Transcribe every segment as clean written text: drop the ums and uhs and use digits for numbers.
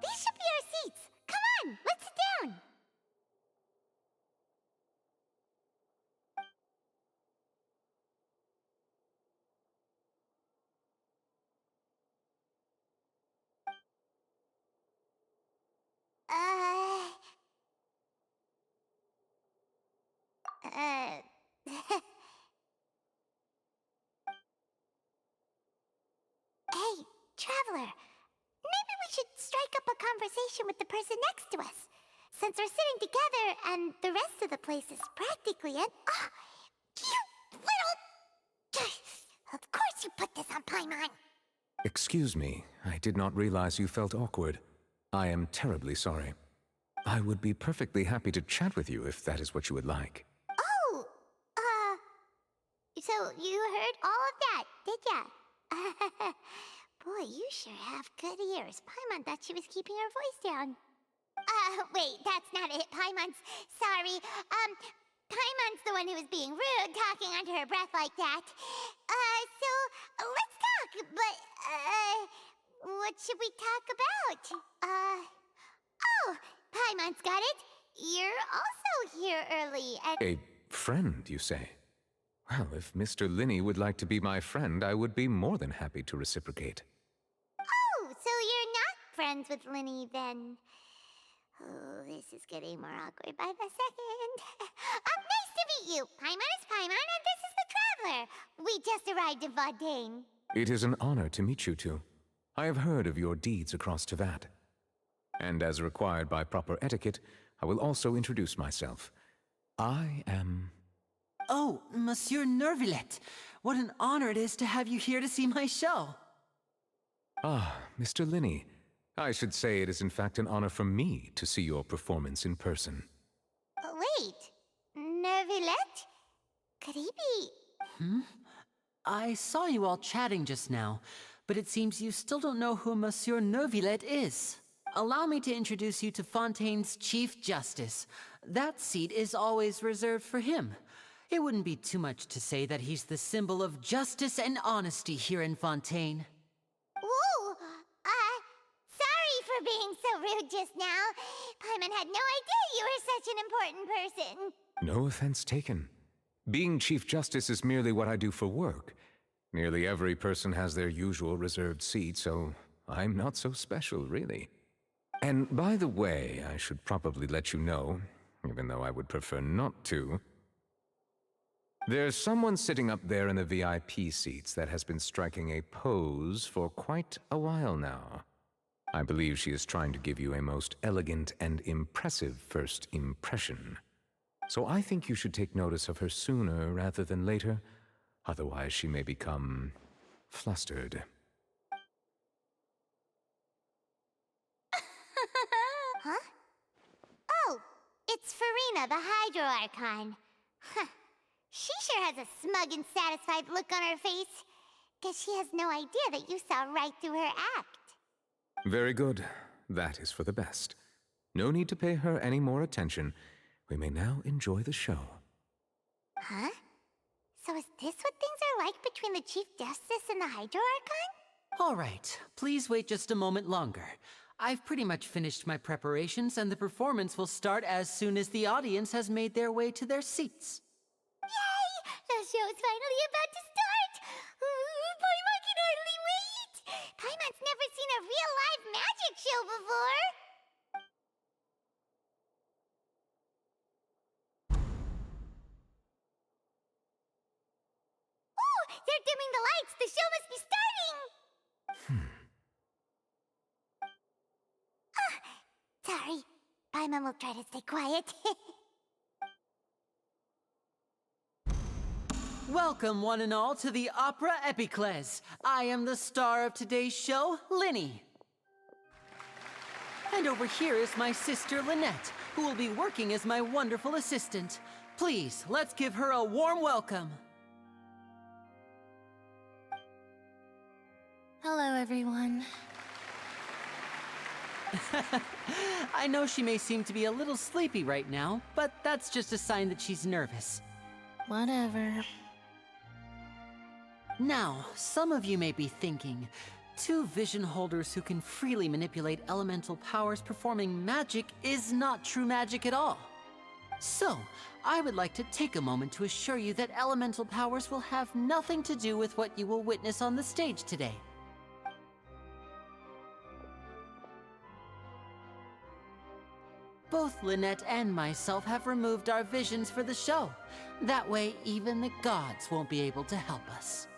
these should be our seats. Come on, let's sit down. Hey, traveler. Maybe we should strike up a conversation with the person next to us. Since we're sitting together and the rest of the place is practically it. Oh, you little... Of course you put this on Paimon. Excuse me, I did not realize you felt awkward. I am terribly sorry. I would be perfectly happy to chat with you if that is what you would like. Oh, so you heard all of that, did ya? Boy, you sure have good ears. Paimon thought she was keeping her voice down. Wait, that's not it. Paimon's... Sorry. Paimon's the one who was being rude, talking under her breath like that. So, let's talk, but, what should we talk about? Oh, Paimon's got it. You're also here early, and... A friend, you say? Well, if Mr. Linney would like to be my friend, I would be more than happy to reciprocate. Oh, so you're not friends with Linney, then? Oh, this is getting more awkward by the second. Nice to meet you. Paimon is Paimon, and this is the Traveler. We just arrived in Fontaine. It is an honor to meet you two. I have heard of your deeds across Tevat. And as required by proper etiquette, I will also introduce myself. I am... Oh, Monsieur Nervillet. What an honor it is to have you here to see my show. Ah, Mr. Linney. I should say it is in fact an honor for me to see your performance in person. Wait, Nervillet? Could he be... I saw you all chatting just now, but it seems you still don't know who Monsieur Nervillet is. Allow me to introduce you to Fontaine's Chief Justice. That seat is always reserved for him. It wouldn't be too much to say that he's the symbol of justice and honesty here in Fontaine. Whoa! Sorry for being so rude just now. Paimon had no idea you were such an important person. No offense taken. Being Chief Justice is merely what I do for work. Nearly every person has their usual reserved seat, so I'm not so special, really. And by the way, I should probably let you know, even though I would prefer not to, there's someone sitting up there in the VIP seats that has been striking a pose for quite a while now. I believe she is trying to give you a most elegant and impressive first impression. So I think you should take notice of her sooner rather than later, otherwise she may become flustered. Huh? Oh, it's Farina, the Hydro Archon. Huh. She sure has a smug and satisfied look on her face. Guess she has no idea that you saw right through her act. Very good. That is for the best. No need to pay her any more attention. We may now enjoy the show. Huh? So is this what things are like between the Chief Justice and the Hydro Archon? All right, please wait just a moment longer. I've pretty much finished my preparations, and the performance will start as soon as the audience has made their way to their seats. Yay! The show's finally about to start! Paimon can hardly wait! Paimon's never seen a real live magic show before! Oh! They're dimming the lights! The show must be starting! Sorry. Paimon will try to stay quiet. Welcome, one and all, to the Opera Epiclese. I am the star of today's show, Linny. And over here is my sister, Lynette, who will be working as my wonderful assistant. Please, let's give her a warm welcome. Hello, everyone. I know she may seem to be a little sleepy right now, but that's just a sign that she's nervous. Whatever. Now, some of you may be thinking, Two vision holders who can freely manipulate elemental powers performing magic is not true magic at all. So, I would like to take a moment to assure you that elemental powers will have nothing to do with what you will witness on the stage today. Both Lynette and myself have removed our visions for the show. That way, even the gods won't be able to help us.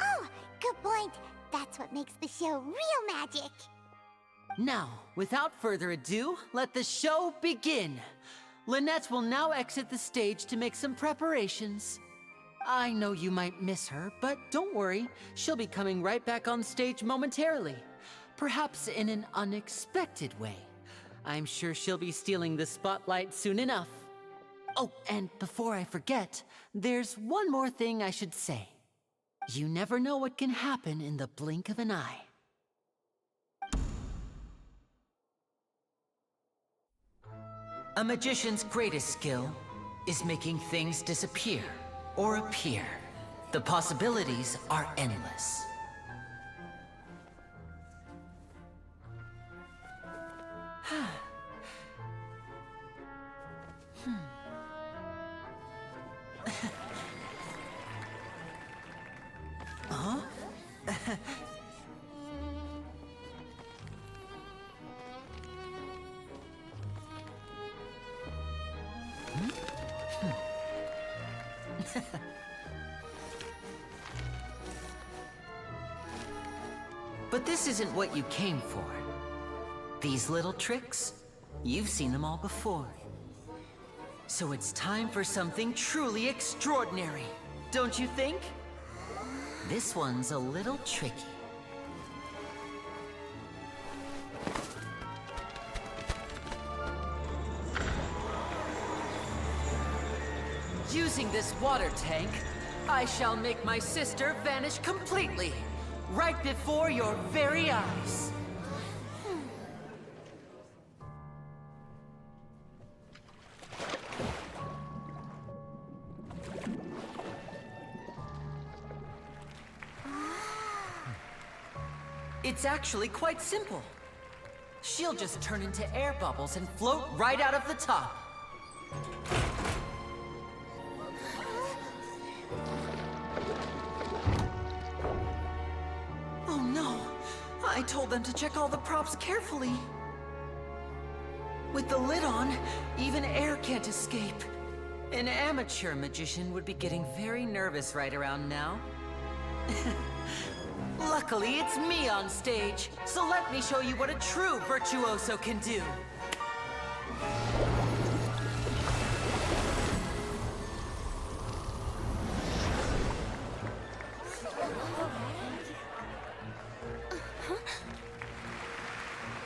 Oh, good point. That's what makes the show real magic. Now, without further ado, let the show begin. Lynette will now exit the stage to make some preparations. I know you might miss her, but don't worry. She'll be coming right back on stage momentarily. Perhaps in an unexpected way. I'm sure she'll be stealing the spotlight soon enough. Oh, and before I forget, there's one more thing I should say. You never know what can happen in the blink of an eye. A magician's greatest skill is making things disappear or appear. The possibilities are endless. Huh? But this isn't what you came for. These little tricks, you've seen them all before. So it's time for something truly extraordinary, don't you think? This one's a little tricky. Using this water tank, I shall make my sister vanish completely, right before your very eyes. It's actually quite simple. She'll just turn into air bubbles and float right out of the top. Oh no! I told them to check all the props carefully. With the lid on, even air can't escape. An amateur magician would be getting very nervous right around now. Luckily, it's me on stage, so let me show you what a true virtuoso can do.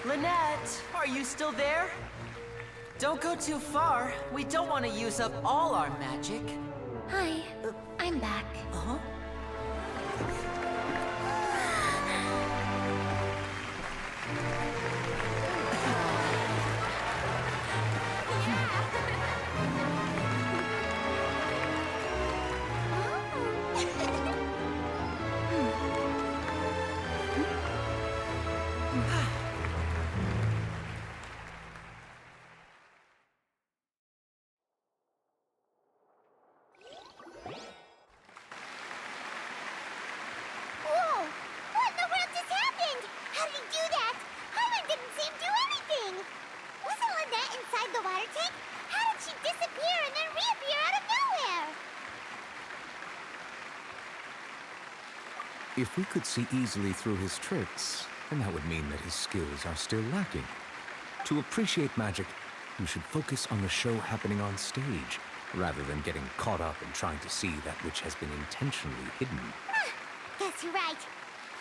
Lynette, are you still there? Don't go too far. We don't want to use up all our magic. Hi, I'm back. Uh-huh. Whoa! What in the world just happened? How did he do that? Paimon didn't seem to do anything. Wasn't Lynette inside the water tank? How did she disappear and then reappear out of nowhere? If we could see easily through his tricks, then that would mean that his skills are still lacking. To appreciate magic, you should focus on the show happening on stage, rather than getting caught up in trying to see that which has been intentionally hidden. Guess you're right.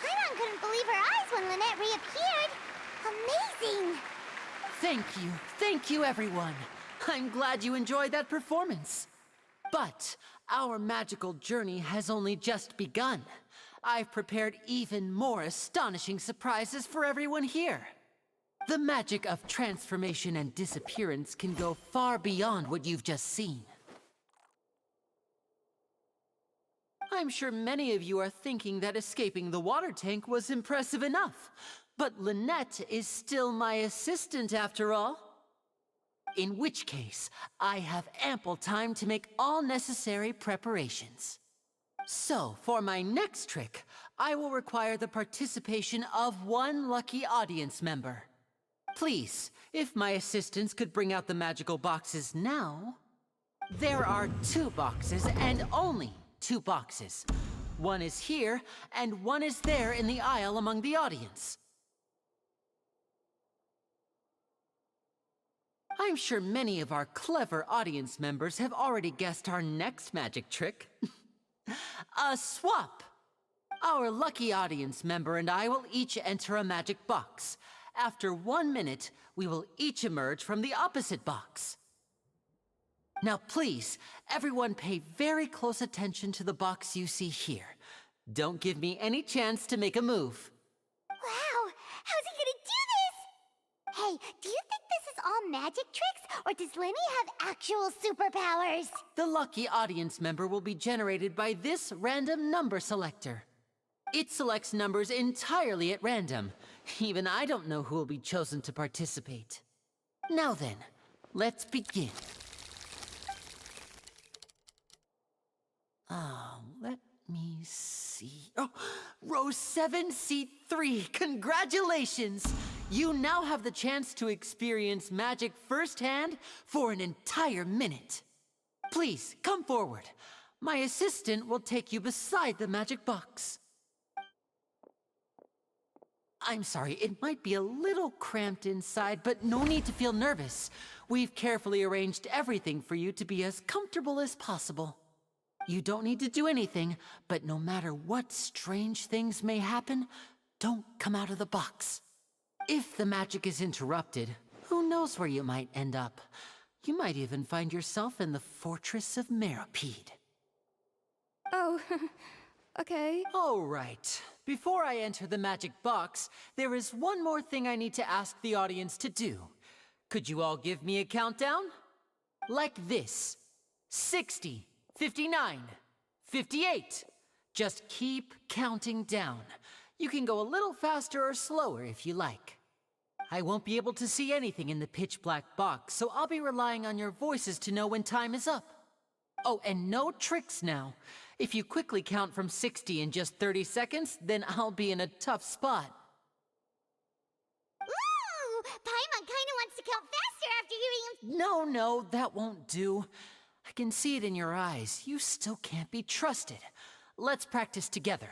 Paimon couldn't believe her eyes when Lynette reappeared. Amazing! Thank you everyone. I'm glad you enjoyed that performance. But our magical journey has only just begun. I've prepared even more astonishing surprises for everyone here. The magic of transformation and disappearance can go far beyond what you've just seen. I'm sure many of you are thinking that escaping the water tank was impressive enough. But Lynette is still my assistant after all. In which case, I have ample time to make all necessary preparations. So, for my next trick, I will require the participation of one lucky audience member. Please, if my assistants could bring out the magical boxes now. There are 2 boxes, and only 2 boxes. One is here, and one is there in the aisle among the audience. I'm sure many of our clever audience members have already guessed our next magic trick. A swap! Our lucky audience member and I will each enter a magic box. After 1 minute, we will each emerge from the opposite box. Now please, everyone pay very close attention to the box you see here. Don't give me any chance to make a move. Wow! How's he gonna do this? Hey, do you think this is all magic tricks, or does Lenny have actual superpowers? The lucky audience member will be generated by this random number selector. It selects numbers entirely at random. Even I don't know who will be chosen to participate. Now then, let's begin. Let me see. Oh, row 7, seat 3. Congratulations! You now have the chance to experience magic firsthand for an entire minute. Please, come forward. My assistant will take you beside the magic box. I'm sorry, it might be a little cramped inside, but no need to feel nervous. We've carefully arranged everything for you to be as comfortable as possible. You don't need to do anything, but no matter what strange things may happen, don't come out of the box. If the magic is interrupted, who knows where you might end up? You might even find yourself in the Fortress of Meropide. Oh, okay. All right. Before I enter the magic box, there is one more thing I need to ask the audience to do. Could you all give me a countdown? Like this. 60, 59, 58. Just keep counting down. You can go a little faster or slower if you like. I won't be able to see anything in the pitch-black box, so I'll be relying on your voices to know when time is up. Oh, and no tricks now. If you quickly count from 60 in just 30 seconds, then I'll be in a tough spot. Ooh! Paimon kinda wants to count faster after hearing him. No, that won't do. I can see it in your eyes. You still can't be trusted. Let's practice together.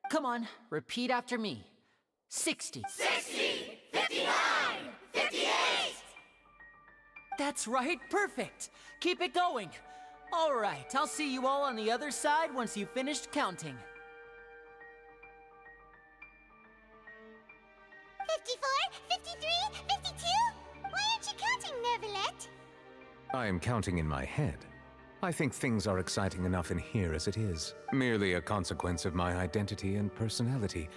Come on, repeat after me. 60. 60, 59, 58! That's right, perfect. Keep it going. All right, I'll see you all on the other side once you've finished counting. 54, 53, 52? Why aren't you counting, Nervalette? I am counting in my head. I think things are exciting enough in here as it is. Merely a consequence of my identity and personality.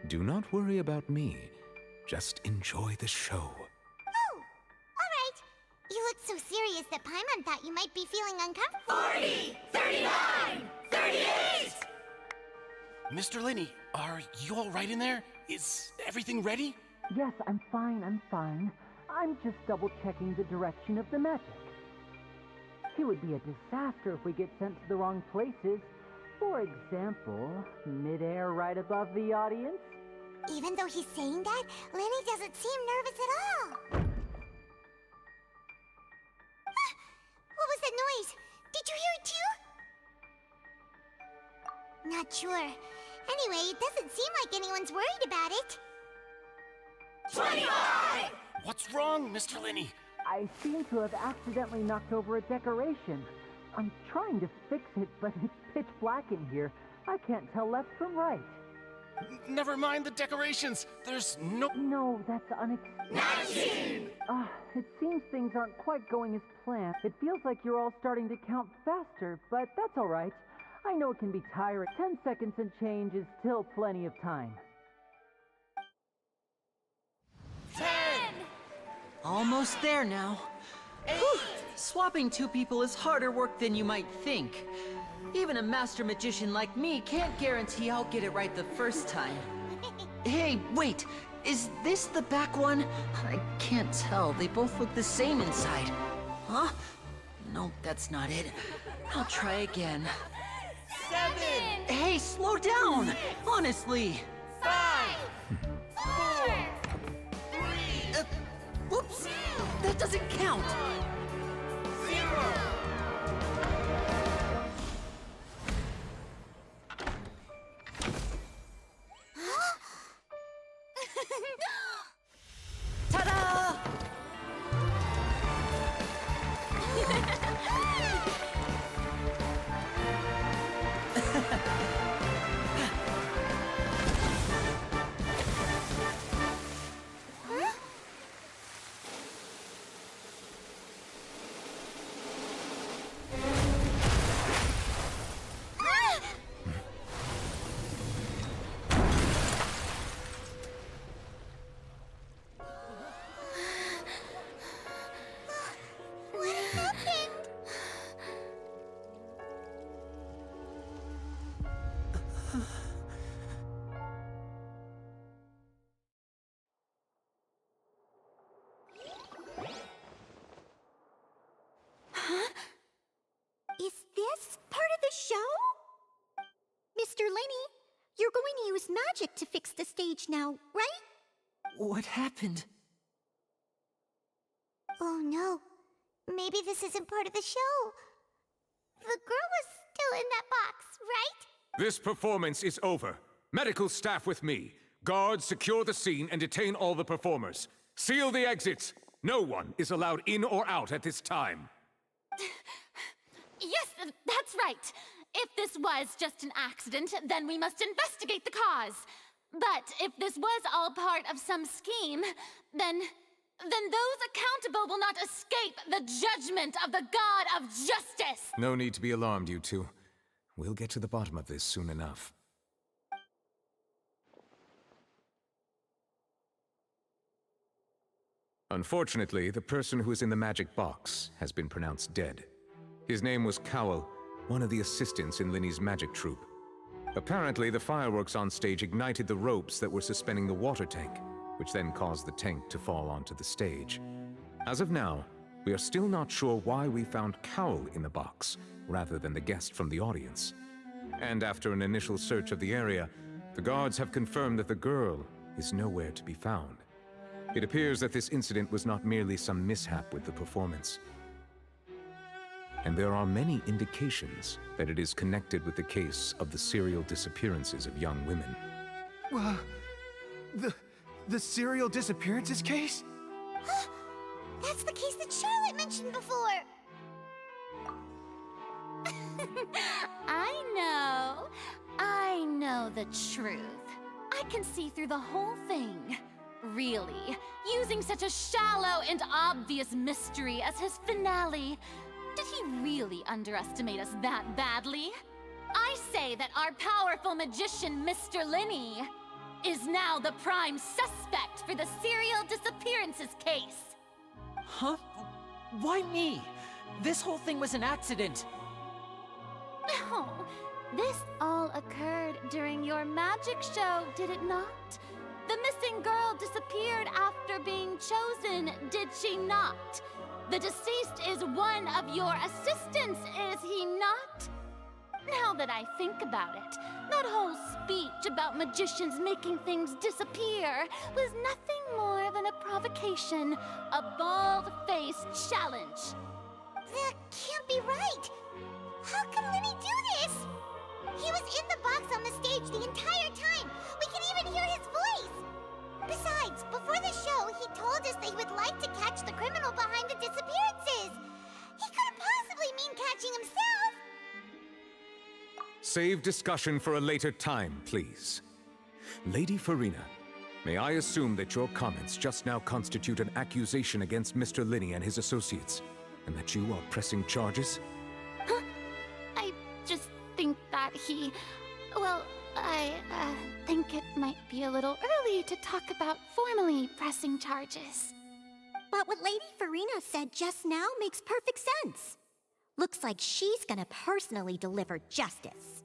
Do not worry about me. Just enjoy the show. Oh, all right. You look so serious that Paimon thought you might be feeling uncomfortable. 40, 39, 38! Mr. Linney, are you all right in there? Is everything ready? Yes, I'm fine. I'm just double-checking the direction of the magic. It would be a disaster if we get sent to the wrong places. For example, mid-air right above the audience. Even though he's saying that, Lenny doesn't seem nervous at all. What was that noise? Did you hear it too? Not sure. Anyway, it doesn't seem like anyone's worried about it. 25! What's wrong, Mr. Linney? I seem to have accidentally knocked over a decoration. I'm trying to fix it, but it's pitch black in here. I can't tell left from right. Never mind the decorations. There's no... No, that's unexpected. 19! It seems things aren't quite going as planned. It feels like you're all starting to count faster, but that's all right. I know it can be tiring. 10 seconds and change is still plenty of time. 10! Almost there now. Whew. Swapping 2 people is harder work than you might think. Even a master magician like me can't guarantee I'll get it right the first time. Hey, wait! Is this the back one? I can't tell. They both look the same inside. Huh? No, that's not it. I'll try again. 7, Hey, slow down! Honestly! 5, 4, 3, Whoops! That doesn't count! 0. Ta-da! What happened? Is this part of the show? Mr. Lenny, you're going to use magic to fix the stage now, right? What happened? Oh no. Maybe this isn't part of the show. The girl was still in that box, right? This performance is over. Medical staff with me. Guards, secure the scene and detain all the performers. Seal the exits. No one is allowed in or out at this time. Yes, that's right. If this was just an accident, then we must investigate the cause. But if this was all part of some scheme, then those accountable will not escape the judgment of the God of justice. No need to be alarmed, you two. We'll get to the bottom of this soon enough. Unfortunately, the person who is in the magic box has been pronounced dead. His name was Cowell, one of the assistants in Linny's magic troupe. Apparently, the fireworks on stage ignited the ropes that were suspending the water tank, which then caused the tank to fall onto the stage. As of now, we are still not sure why we found Cowell in the box, rather than the guest from the audience. And after an initial search of the area, the guards have confirmed that the girl is nowhere to be found. It appears that this incident was not merely some mishap with the performance. And there are many indications that it is connected with the case of the serial disappearances of young women. The serial disappearances case? That's the case that Charlotte mentioned before. I know the truth. I can see through the whole thing. Really, using such a shallow and obvious mystery as his finale. Did he really underestimate us that badly? I say that our powerful magician, Mr. Linny, is now the prime suspect for the serial disappearances case. Huh? Why me? This whole thing was an accident. No, this all occurred during your magic show, did it not? The missing girl disappeared after being chosen, did she not? The deceased is one of your assistants, is he not? Now that I think about it, that whole speech about magicians making things disappear was nothing more than a provocation, a bald-faced challenge. That can't be right. How can Linny do this? He was in the box on the stage the entire time. We can even hear his voice. Besides, before the show, he told us that he would like to catch the criminal behind the disappearances. He couldn't possibly mean catching himself. Save discussion for a later time, please. Lady Farina, may I assume that your comments just now constitute an accusation against Mr. Linny and his associates, and that you are pressing charges? I just think that I think it might be a little early to talk about formally pressing charges. But what Lady Farina said just now makes perfect sense. Looks like she's gonna personally deliver justice.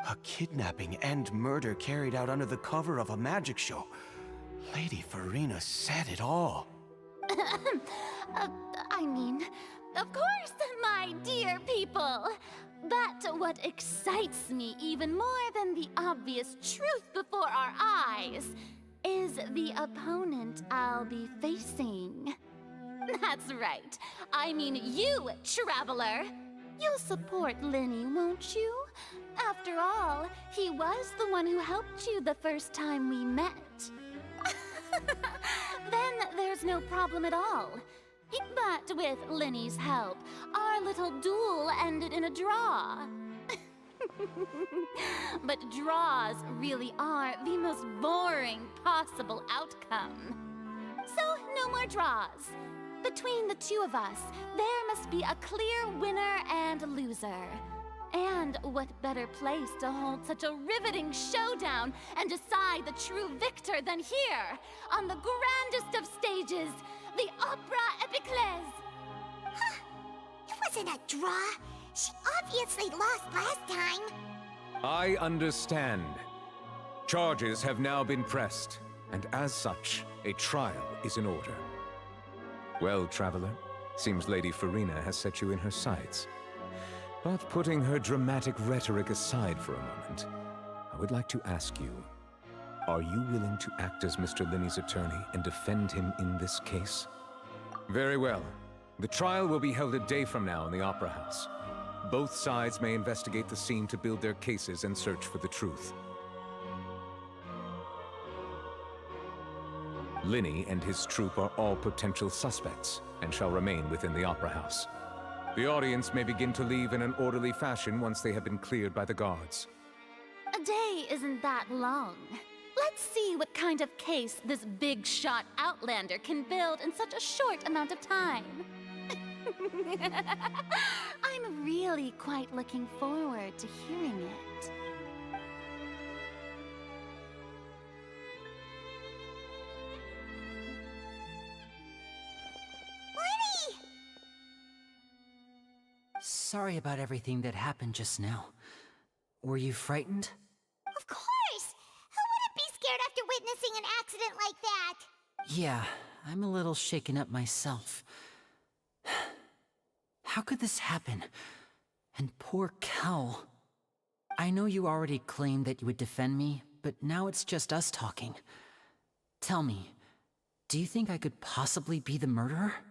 A kidnapping and murder carried out under the cover of a magic show. Lady Farina said it all. I mean, of course, my dear people. But what excites me even more than the obvious truth before our eyes is the opponent I'll be facing. That's right. I mean you, Traveler. You'll support Lenny, won't you? After all, he was the one who helped you the first time we met. Then there's no problem at all. But with Lenny's help, our little duel ended in a draw. But draws really are the most boring possible outcome. So, no more draws. Between the two of us, there must be a clear winner and loser. And what better place to hold such a riveting showdown and decide the true victor than here, on the grandest of stages, the Opera Epiclese. Huh. It wasn't a draw. She obviously lost last time. I understand. Charges have now been pressed, and as such, a trial is in order. Well, Traveler, seems Lady Farina has set you in her sights. But putting her dramatic rhetoric aside for a moment, I would like to ask you, are you willing to act as Mr. Linney's attorney and defend him in this case? Very well. The trial will be held a day from now in the Opera House. Both sides may investigate the scene to build their cases and search for the truth. Linney and his troupe are all potential suspects and shall remain within the Opera House. The audience may begin to leave in an orderly fashion once they have been cleared by the guards. A day isn't that long. Let's see what kind of case this big-shot Outlander can build in such a short amount of time. I'm really quite looking forward to hearing it. Sorry about everything that happened just now. Were you frightened? Of course! Who wouldn't be scared after witnessing an accident like that? Yeah, I'm a little shaken up myself. How could this happen? And poor Cal. I know you already claimed that you would defend me, but now it's just us talking. Tell me, do you think I could possibly be the murderer?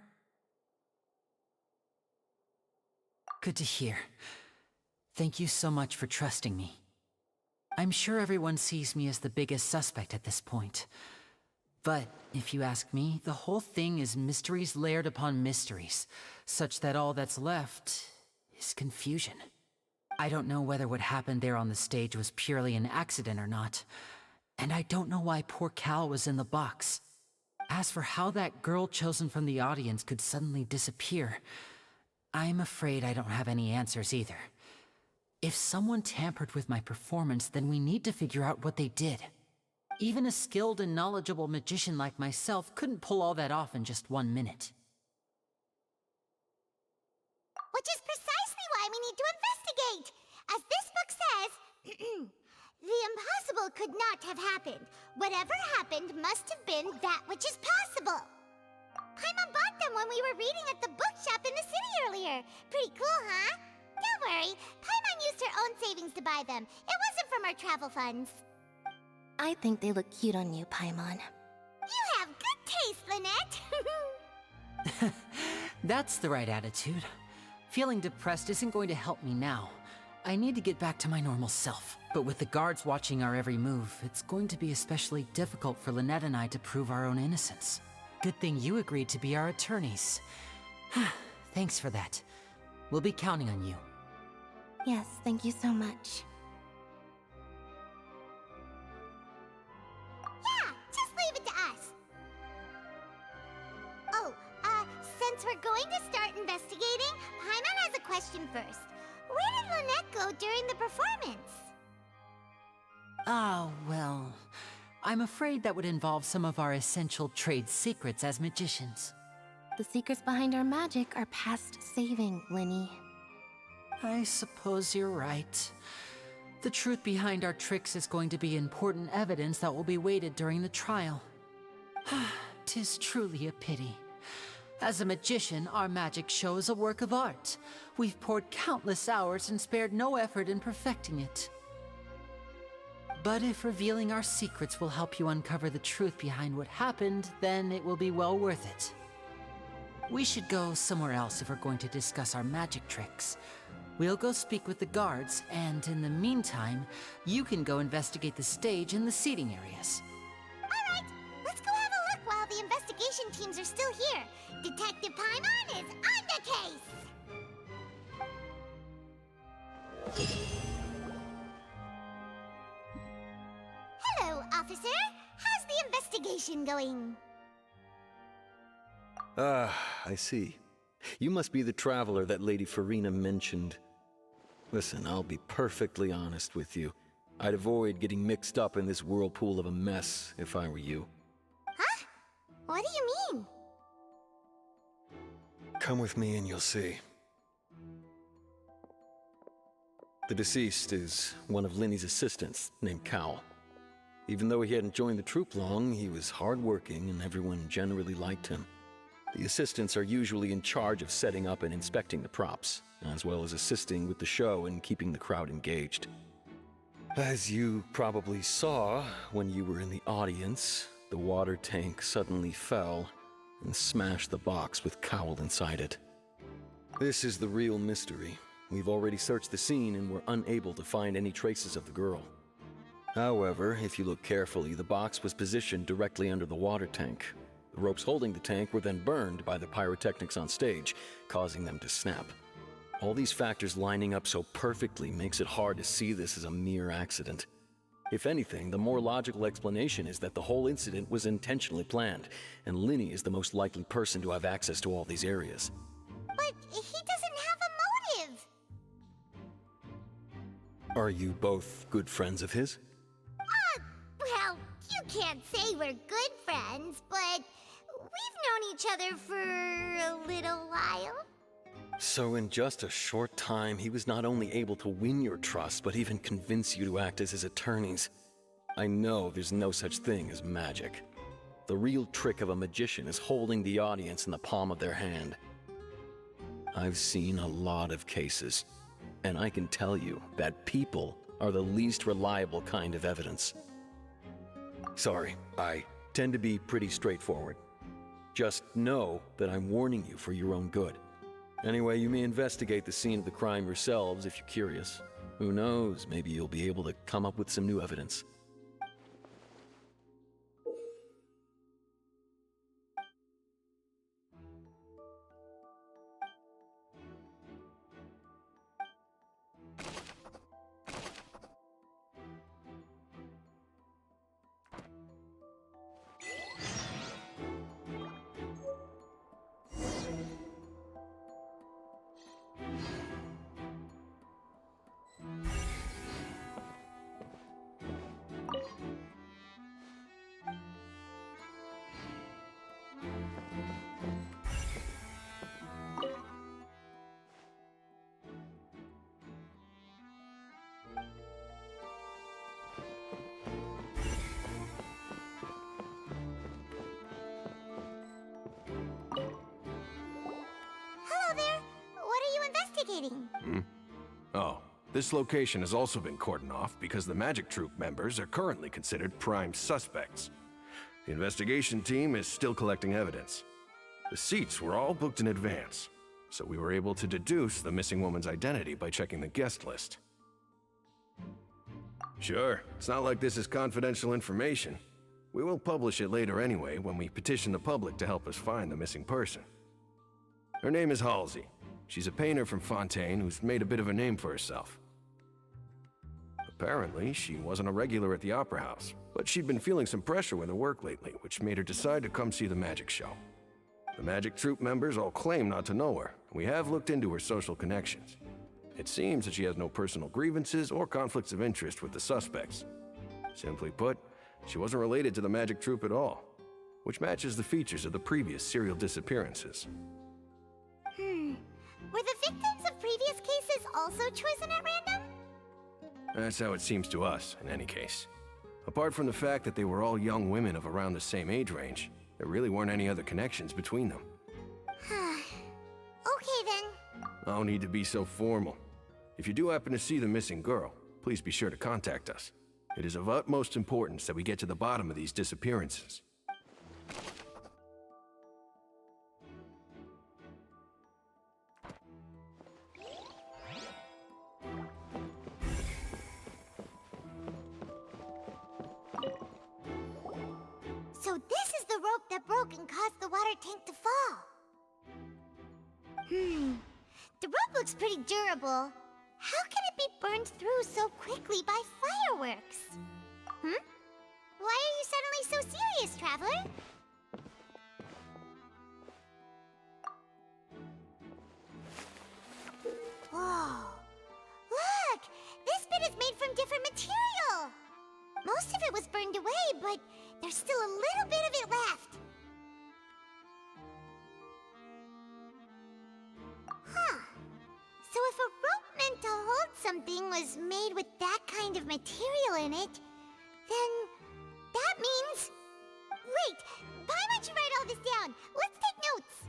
Good to hear. Thank you so much for trusting me. I'm sure everyone sees me as the biggest suspect at this point. But, if you ask me, the whole thing is mysteries layered upon mysteries, such that all that's left is confusion. I don't know whether what happened there on the stage was purely an accident or not, and I don't know why poor Cal was in the box. As for how that girl chosen from the audience could suddenly disappear, I'm afraid I don't have any answers either. If someone tampered with my performance, then we need to figure out what they did. Even a skilled and knowledgeable magician like myself couldn't pull all that off in just 1 minute. Which is precisely why we need to investigate! As this book says, the impossible could not have happened. Whatever happened must have been that which is possible. Paimon bought them when we were reading at the bookshop in the city earlier. Pretty cool, huh? Don't worry, Paimon used her own savings to buy them. It wasn't from our travel funds. I think they look cute on you, Paimon. You have good taste, Lynette. That's the right attitude. Feeling depressed isn't going to help me now. I need to get back to my normal self. But with the guards watching our every move, it's going to be especially difficult for Lynette and I to prove our own innocence. Good thing you agreed to be our attorneys. Thanks for that. We'll be counting on you. Yes, thank you so much. Yeah, just leave it to us. Oh, since we're going to start investigating, Paimon has a question first. Where did Lynette go during the performance? Ah, well, I'm afraid that would involve some of our essential trade secrets as magicians. The secrets behind our magic are past saving, Linny. I suppose you're right. The truth behind our tricks is going to be important evidence that will be weighted during the trial. 'Tis truly a pity. As a magician, our magic show is a work of art. We've poured countless hours and spared no effort in perfecting it. But if revealing our secrets will help you uncover the truth behind what happened, then it will be well worth it. We should go somewhere else if we're going to discuss our magic tricks. We'll go speak with the guards, and in the meantime, you can go investigate the stage and the seating areas. Alright, let's go have a look while the investigation teams are still here. Detective Paimon is on the case! Hello, officer. How's the investigation going? Ah, I see. You must be the traveler that Lady Farina mentioned. Listen, I'll be perfectly honest with you. I'd avoid getting mixed up in this whirlpool of a mess if I were you. Huh? What do you mean? Come with me and you'll see. The deceased is one of Linny's assistants, named Cowell. Even though he hadn't joined the troupe long, he was hardworking and everyone generally liked him. The assistants are usually in charge of setting up and inspecting the props, as well as assisting with the show and keeping the crowd engaged. As you probably saw when you were in the audience, the water tank suddenly fell and smashed the box with Cowell inside it. This is the real mystery. We've already searched the scene and were unable to find any traces of the girl. However, if you look carefully, the box was positioned directly under the water tank. The ropes holding the tank were then burned by the pyrotechnics on stage, causing them to snap. All these factors lining up so perfectly makes it hard to see this as a mere accident. If anything, the more logical explanation is that the whole incident was intentionally planned, and Linny is the most likely person to have access to all these areas. But he doesn't have a motive! Are you both good friends of his? Well, you can't say we're good friends, but we've known each other for a little while. So in just a short time, he was not only able to win your trust, but even convince you to act as his attorneys. I know there's no such thing as magic. The real trick of a magician is holding the audience in the palm of their hand. I've seen a lot of cases, and I can tell you that people are the least reliable kind of evidence. Sorry, I tend to be pretty straightforward. Just know that I'm warning you for your own good. Anyway, you may investigate the scene of the crime yourselves if you're curious. Who knows, maybe you'll be able to come up with some new evidence. Hello there. What are you investigating? Oh, this location has also been cordoned off because the Magic Troupe members are currently considered prime suspects. The investigation team is still collecting evidence. The seats were all booked in advance, so we were able to deduce the missing woman's identity by checking the guest list. Sure, it's not like this is confidential information. We will publish it later anyway when we petition the public to help us find the missing person. Her name is Halsey. She's a painter from Fontaine who's made a bit of a name for herself. Apparently, she wasn't a regular at the Opera House, but she'd been feeling some pressure with her work lately, which made her decide to come see the magic show. The Magic Troupe members all claim not to know her. We have looked into her social connections. It seems that she has no personal grievances or conflicts of interest with the suspects. Simply put, she wasn't related to the Magic Troupe at all, which matches the features of the previous serial disappearances. Were the victims of previous cases also chosen at random? That's how it seems to us, in any case. Apart from the fact that they were all young women of around the same age range, there really weren't any other connections between them. Okay then. No need to be so formal. If you do happen to see the missing girl, please be sure to contact us. It is of utmost importance that we get to the bottom of these disappearances. So this is the rope that broke and caused the water tank to fall. The rope looks pretty durable. How can it be burned through so quickly by fireworks? Why are you suddenly so serious, Traveler? Whoa. Look! This bit is made from different material! Most of it was burned away, but there's still a little bit of it left. So if a rope meant to hold something was made with that kind of material in it, then that means... Wait! Why don't you write all this down? Let's take notes!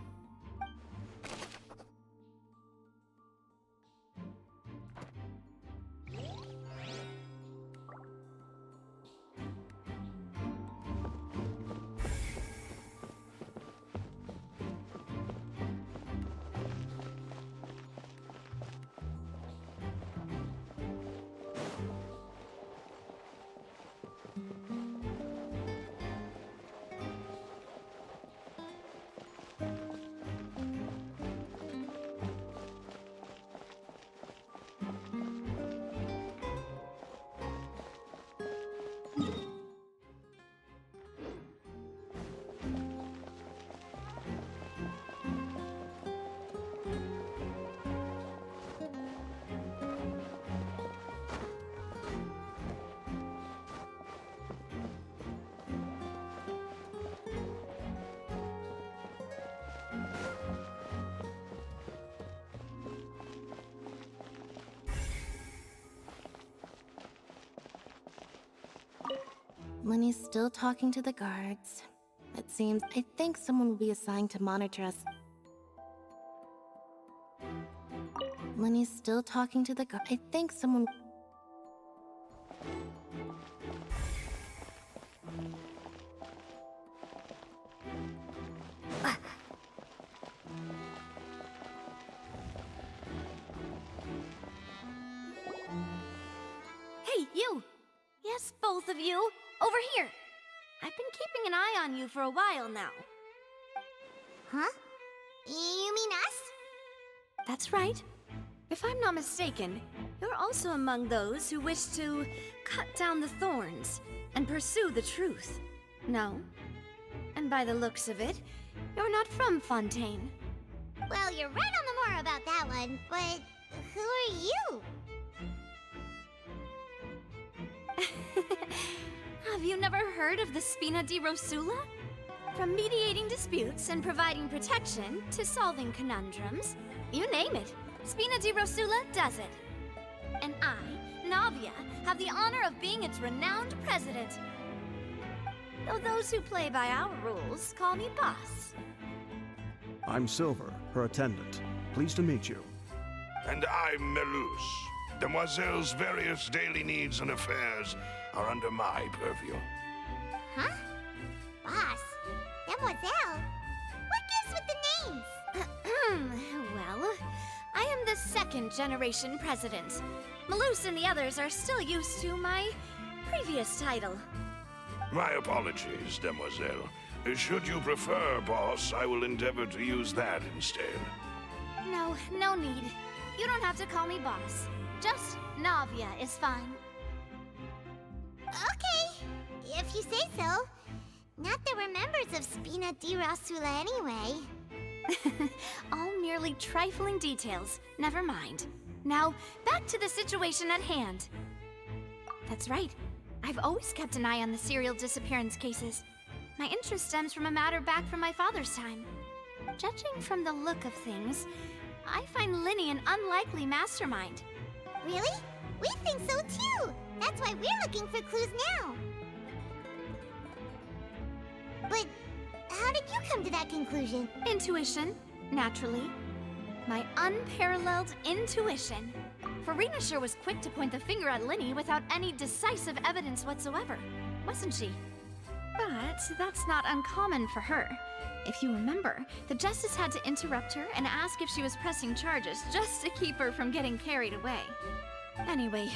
Lenny's still talking to the guards. It seems, I think someone will be assigned to monitor us. Lenny's still talking to the guards. I think someone... Hey, you! Yes, both of you! Over here! I've been keeping an eye on you for a while now. Huh? You mean us? That's right. If I'm not mistaken, you're also among those who wish to cut down the thorns and pursue the truth. No? And by the looks of it, you're not from Fontaine. Well, you're right on the more about that one, but who are you? Have you never heard of the Spina di Rosula? From mediating disputes and providing protection to solving conundrums, you name it, Spina di Rosula does it. And I, Navia, have the honor of being its renowned president. Though those who play by our rules call me boss. I'm Silver, her attendant. Pleased to meet you. And I'm Melus. Demoiselle's various daily needs and affairs are under my purview. Huh? Boss? Demoiselle? What gives with the names? Well, I am the second generation president. Malus and the others are still used to my previous title. My apologies, Demoiselle. Should you prefer, boss, I will endeavor to use that instead. No need. You don't have to call me boss. Just Navia is fine. Okay, if you say so. Not that we're members of Spina di Rosula anyway. All merely trifling details. Never mind. Now, back to the situation at hand. That's right. I've always kept an eye on the serial disappearance cases. My interest stems from a matter back from my father's time. Judging from the look of things, I find Linny an unlikely mastermind. Really? We think so too. That's why we're looking for clues now. But how did you come to that conclusion? Intuition, naturally. My unparalleled intuition. Farina sure was quick to point the finger at Linny without any decisive evidence whatsoever, wasn't she? But that's not uncommon for her. If you remember, the Justice had to interrupt her and ask if she was pressing charges just to keep her from getting carried away. Anyway,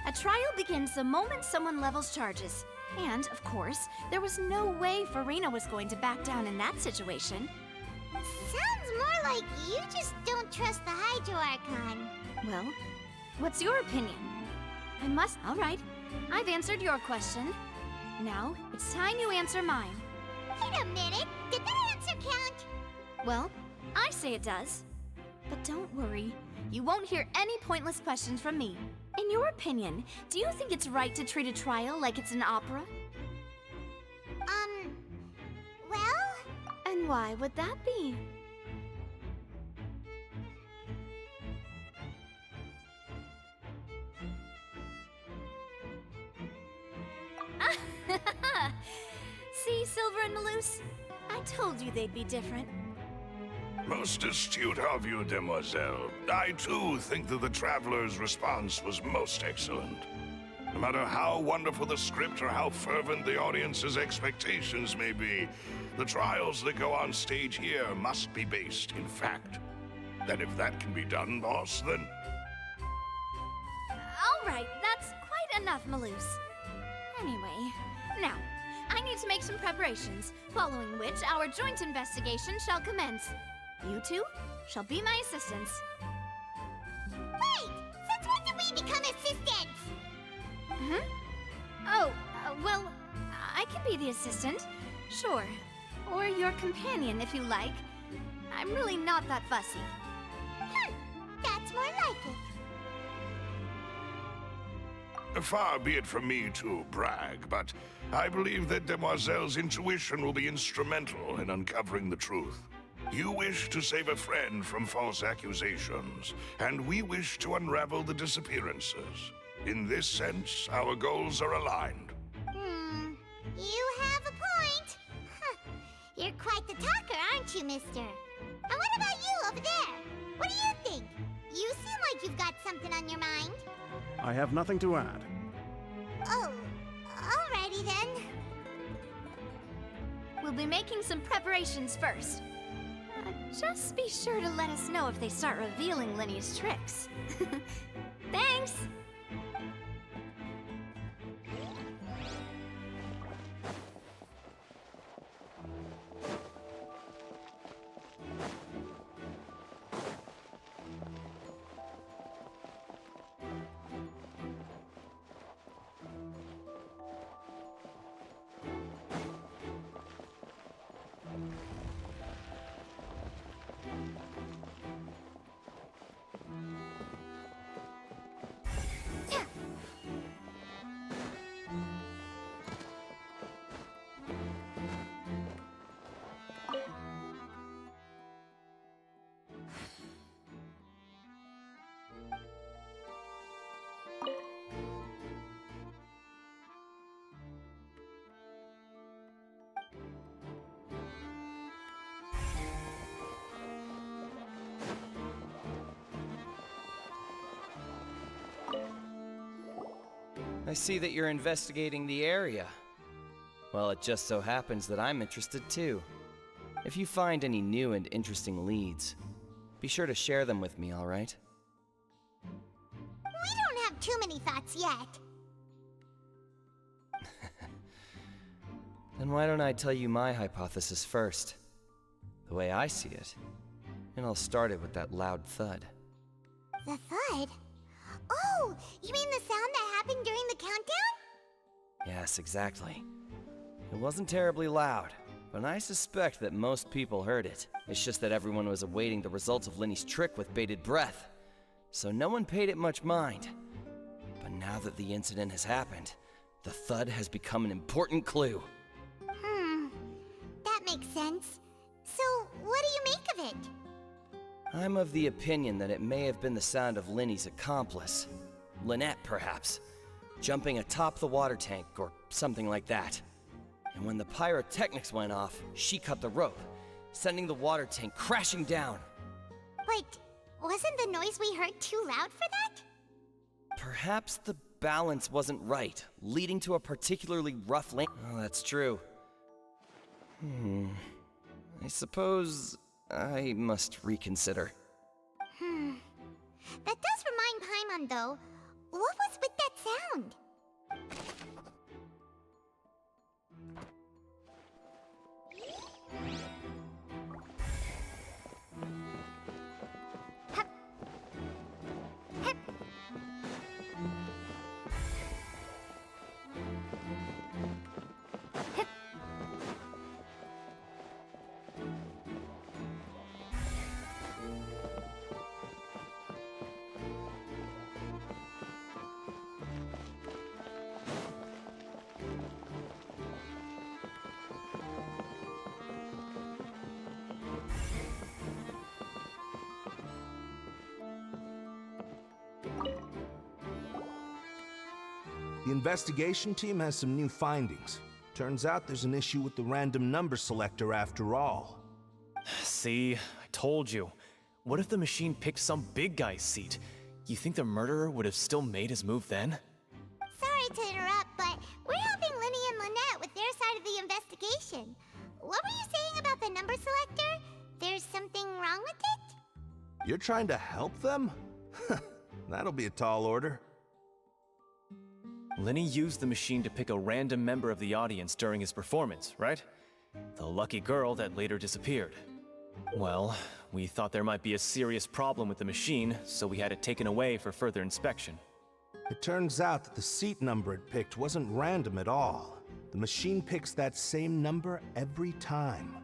a trial begins the moment someone levels charges. And, of course, there was no way Farina was going to back down in that situation. Sounds more like you just don't trust the Hydro Archon. Well, what's your opinion? All right, I've answered your question. Now, it's time you answer mine. Wait a minute, did that answer count? Well, I say it does. But don't worry, you won't hear any pointless questions from me. In your opinion, do you think it's right to treat a trial like it's an opera? Well? And why would that be? See, Silver and Maloose? I told you they'd be different. Most astute of you, demoiselle. I too think that the Traveler's response was most excellent. No matter how wonderful the script or how fervent the audience's expectations may be, the trials that go on stage here must be based in fact. And if that can be done, boss, then... All right, that's quite enough, Maloose. Anyway, now, I need to make some preparations, following which our joint investigation shall commence. You two shall be my assistants. Wait! Since when did we become assistants? Oh, well, I can be the assistant, sure. Or your companion, if you like. I'm really not that fussy. That's more like it. Far be it from me to brag, but I believe that Demoiselle's intuition will be instrumental in uncovering the truth. You wish to save a friend from false accusations, and we wish to unravel the disappearances. In this sense, our goals are aligned. You have a point. You're quite the talker, aren't you, mister? And what about you over there? What do you think? You seem like you've got something on your mind. I have nothing to add. Oh, alrighty then. We'll be making some preparations first. Just be sure to let us know if they start revealing Linny's tricks. Thanks! I see that you're investigating the area. Well, it just so happens that I'm interested too. If you find any new and interesting leads, be sure to share them with me, all right? We don't have too many thoughts yet. Then why don't I tell you my hypothesis first? The way I see it. And I'll start it with that loud thud. The thud? Oh, you mean the sound that happened during the countdown? Yes, exactly. It wasn't terribly loud, but I suspect that most people heard it. It's just that everyone was awaiting the results of Linny's trick with bated breath, so no one paid it much mind. But now that the incident has happened, the thud has become an important clue. That makes sense. So, what do you make of it? I'm of the opinion that it may have been the sound of Linny's accomplice. Lynette, perhaps. Jumping atop the water tank or something like that. And when the pyrotechnics went off, she cut the rope, sending the water tank crashing down. Wait, wasn't the noise we heard too loud for that? Perhaps the balance wasn't right, leading to a particularly rough landing. Oh, that's true. I suppose I must reconsider. That does remind Paimon, though. What was with that sound? Hup. Hup. Hup. The investigation team has some new findings. Turns out there's an issue with the random number selector after all. See, I told you. What if the machine picked some big guy's seat? You think the murderer would have still made his move then? Sorry to interrupt, but we're helping Linny and Lynette with their side of the investigation. What were you saying about the number selector? There's something wrong with it? You're trying to help them? That'll be a tall order. Linny used the machine to pick a random member of the audience during his performance, right? The lucky girl that later disappeared. Well, we thought there might be a serious problem with the machine, so we had it taken away for further inspection. It turns out that the seat number it picked wasn't random at all. The machine picks that same number every time.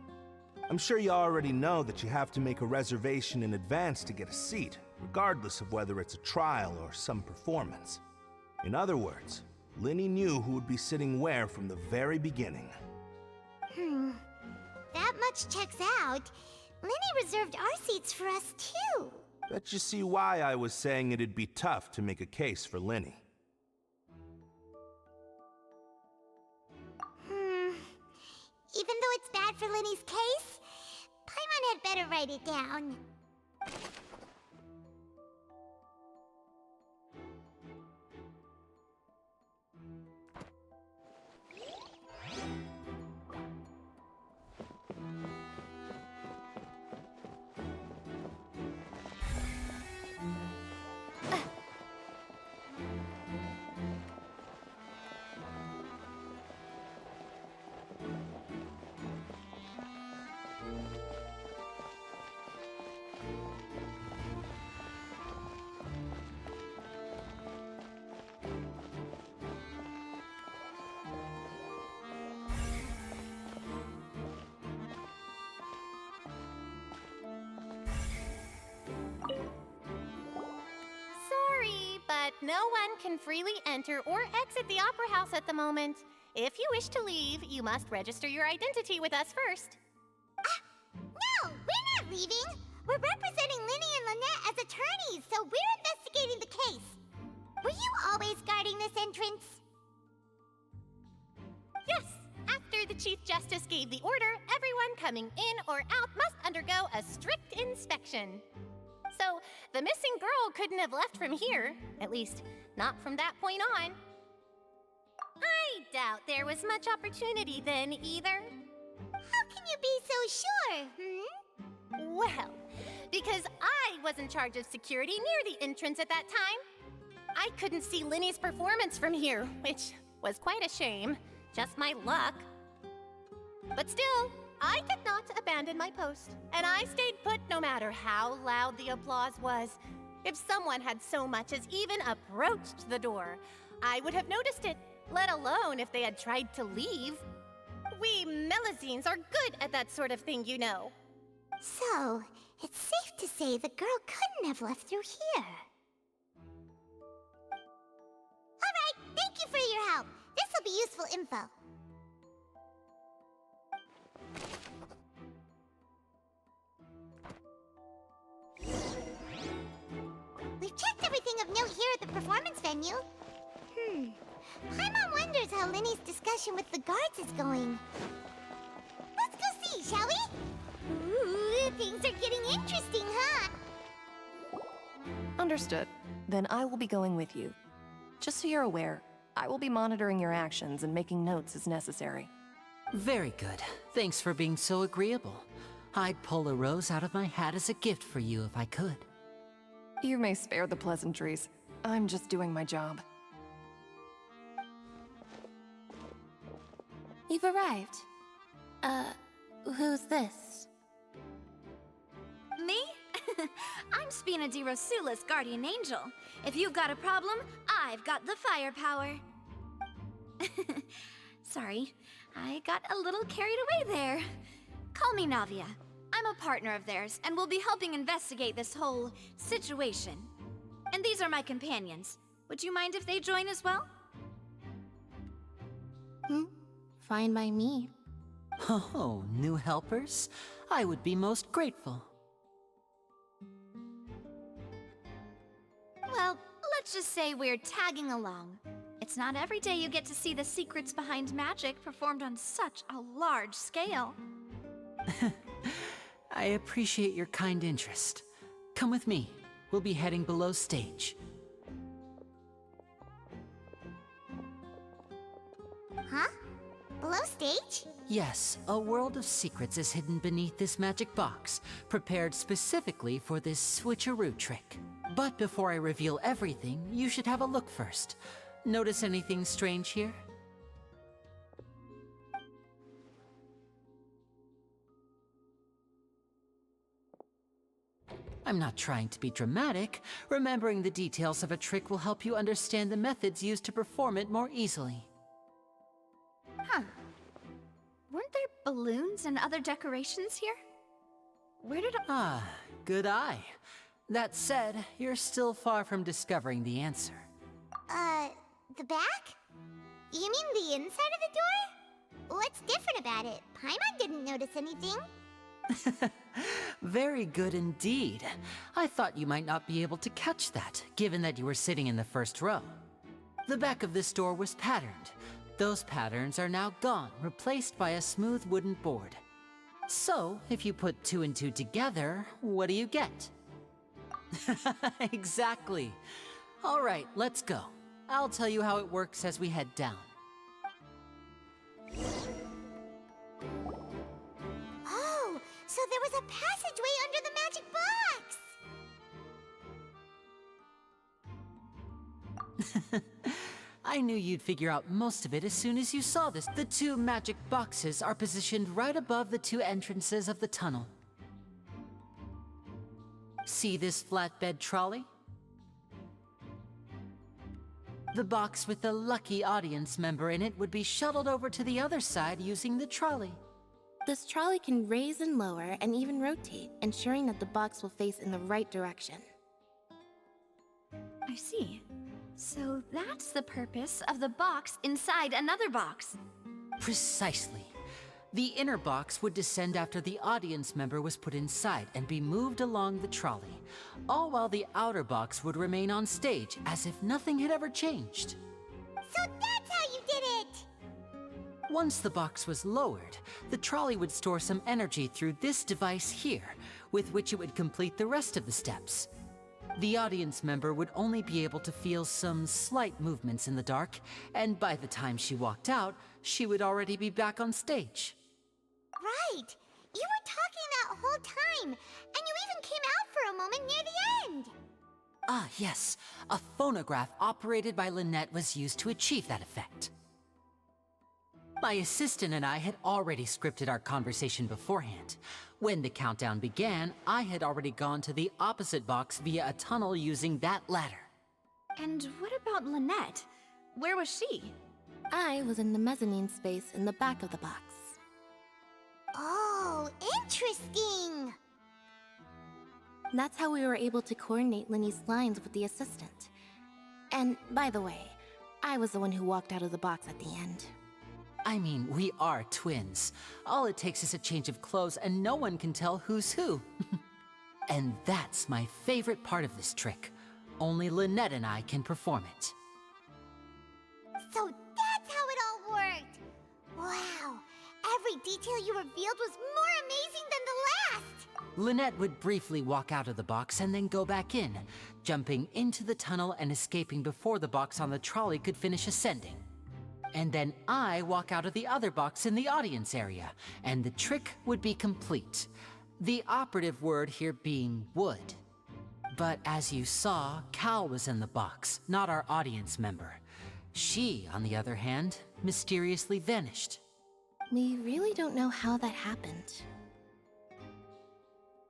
I'm sure you already know that you have to make a reservation in advance to get a seat, regardless of whether it's a trial or some performance. In other words, Linny knew who would be sitting where from the very beginning. That much checks out. Linny reserved our seats for us, too. Bet you see why I was saying it'd be tough to make a case for Linny. Even though it's bad for Linny's case, Paimon had better write it down. Sorry, but no one can freely enter or exit the Opera House at the moment. If you wish to leave, you must register your identity with us first. No, we're not leaving. We're representing Linny and Lynette as attorneys, so we're investigating the case. Were you always guarding this entrance? Yes, after the Chief Justice gave the order, everyone coming in or out must undergo a strict inspection. So, the missing girl couldn't have left from here, at least not from that point on. I doubt there was much opportunity then either. How can you be so sure, Well, because I was in charge of security near the entrance at that time. I couldn't see Linny's performance from here, which was quite a shame. Just my luck. But still, I did not abandon my post, and I stayed put no matter how loud the applause was. If someone had so much as even approached the door, I would have noticed it, let alone if they had tried to leave. We Melazines are good at that sort of thing, you know. So, it's safe to say the girl couldn't have left through here. Alright, thank you for your help. This'll be useful info. anything of note here at the performance venue. Paimon wonders how Linny's discussion with the guards is going. Let's go see, shall we? Ooh, things are getting interesting, huh? Understood. Then I will be going with you. Just so you're aware, I will be monitoring your actions and making notes as necessary. Very good. Thanks for being so agreeable. I'd pull a rose out of my hat as a gift for you if I could. You may spare the pleasantries. I'm just doing my job. You've arrived. Who's this? Me? I'm Spina di Rosula's guardian angel. If you've got a problem, I've got the firepower. Sorry, I got a little carried away there. Call me Navia. I'm a partner of theirs, and we'll be helping investigate this whole situation. And these are my companions. Would you mind if they join as well? Fine by me. Oh, new helpers? I would be most grateful. Well, let's just say we're tagging along. It's not every day you get to see the secrets behind magic performed on such a large scale. I appreciate your kind interest. Come with me. We'll be heading below stage. Huh? Below stage? Yes, a world of secrets is hidden beneath this magic box, prepared specifically for this switcheroo trick. But before I reveal everything, you should have a look first. Notice anything strange here? I'm not trying to be dramatic. Remembering the details of a trick will help you understand the methods used to perform it more easily. Huh. Weren't there balloons and other decorations here? Where did Ah, good eye. That said, you're still far from discovering the answer. The back? You mean the inside of the door? What's different about it? Paimon didn't notice anything. Very good indeed. I thought you might not be able to catch that, given that you were sitting in the first row. The back of this door was patterned. Those patterns are now gone, replaced by a smooth wooden board. So, if you put 2 and 2 together, what do you get? Exactly. All right, let's go. I'll tell you how it works as we head down. Oh, so there was a passageway under the magic box! I knew you'd figure out most of it as soon as you saw this. The 2 magic boxes are positioned right above the 2 entrances of the tunnel. See this flatbed trolley? The box with the lucky audience member in it would be shuttled over to the other side using the trolley. This trolley can raise and lower and even rotate, ensuring that the box will face in the right direction. I see. So that's the purpose of the box inside another box. Precisely. The inner box would descend after the audience member was put inside and be moved along the trolley, all while the outer box would remain on stage as if nothing had ever changed. So that's how you did it! Once the box was lowered, the trolley would store some energy through this device here, with which it would complete the rest of the steps. The audience member would only be able to feel some slight movements in the dark, and by the time she walked out, she would already be back on stage. Right! You were talking that whole time, and you even came out for a moment near the end! Ah, yes. A phonograph operated by Lynette was used to achieve that effect. My assistant and I had already scripted our conversation beforehand. When the countdown began, I had already gone to the opposite box via a tunnel using that ladder. And what about Lynette? Where was she? I was in the mezzanine space in the back of the box. Oh, interesting! That's how we were able to coordinate Linny's lines with the assistant. And, by the way, I was the one who walked out of the box at the end. I mean, we are twins. All it takes is a change of clothes and no one can tell who's who. And that's my favorite part of this trick. Only Lynette and I can perform it. So that's how it all worked! Wow! Every detail you revealed was more amazing than the last! Lynette would briefly walk out of the box and then go back in, jumping into the tunnel and escaping before the box on the trolley could finish ascending. And then I walk out of the other box in the audience area, and the trick would be complete. The operative word here being would. But as you saw, Cal was in the box, not our audience member. She, on the other hand, mysteriously vanished. We really don't know how that happened.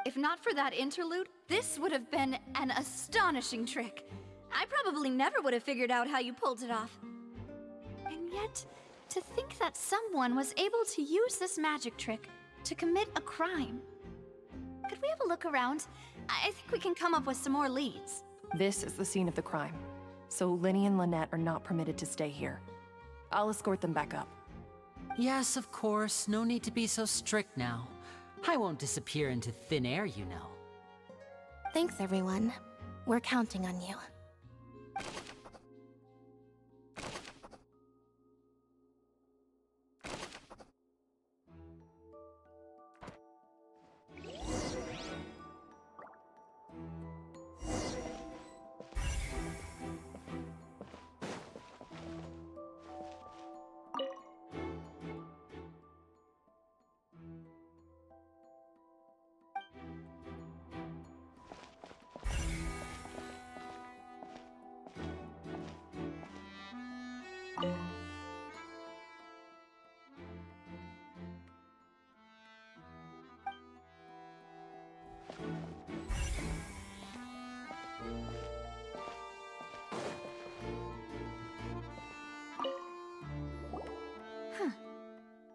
If not for that interlude, this would have been an astonishing trick. I probably never would have figured out how you pulled it off. And yet, to think that someone was able to use this magic trick to commit a crime. Could we have a look around? I think we can come up with some more leads. This is the scene of the crime, so Linny and Lynette are not permitted to stay here. I'll escort them back up. Yes, of course. No need to be so strict now. I won't disappear into thin air, you know. Thanks, everyone. We're counting on you.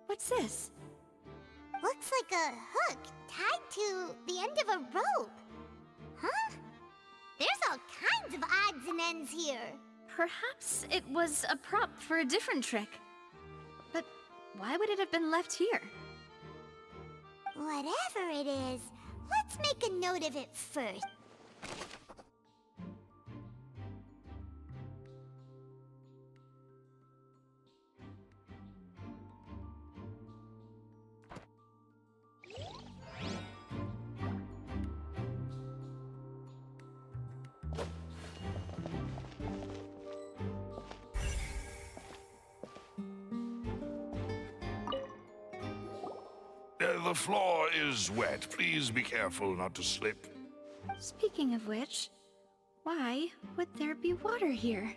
What's this? Looks like a hook tied to the end of a rope. Huh? There's all kinds of odds and ends here. Perhaps it was a prop for a different trick. But why would it have been left here? Whatever it is, let's make a note of it first. The floor is wet. Please be careful not to slip. Speaking of which, why would there be water here?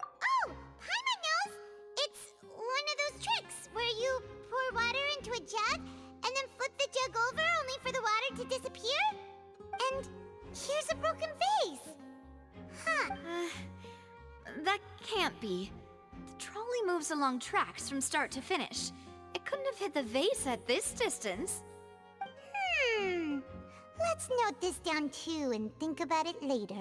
Oh, Paimon knows! It's one of those tricks where you pour water into a jug and then flip the jug over only for the water to disappear? And here's a broken vase. Huh. That can't be. The trolley moves along tracks from start to finish. It couldn't have hit the vase at this distance. Let's note this down too and think about it later.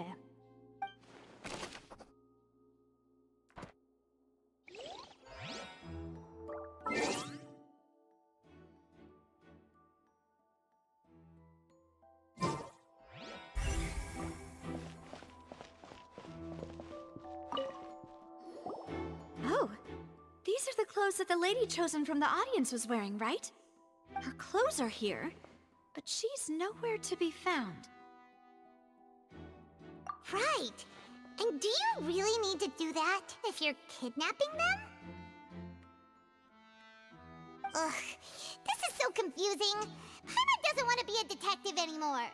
Oh, these are the clothes that the lady chosen from the audience was wearing, right? Her clothes are here, but she's nowhere to be found. Right. And do you really need to do that if you're kidnapping them? Ugh, this is so confusing. Paimon doesn't want to be a detective anymore.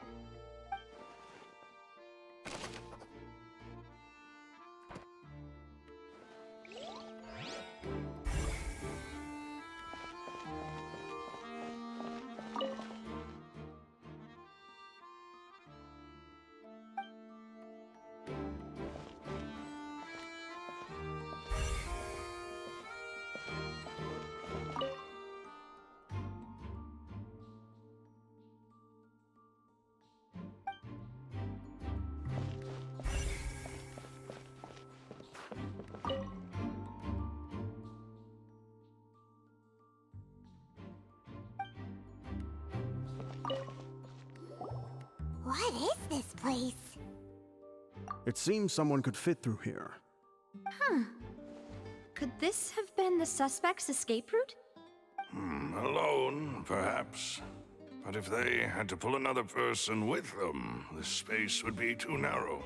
What is this place? It seems someone could fit through here. Huh. Could this have been the suspect's escape route? Alone, perhaps. But if they had to pull another person with them, the space would be too narrow.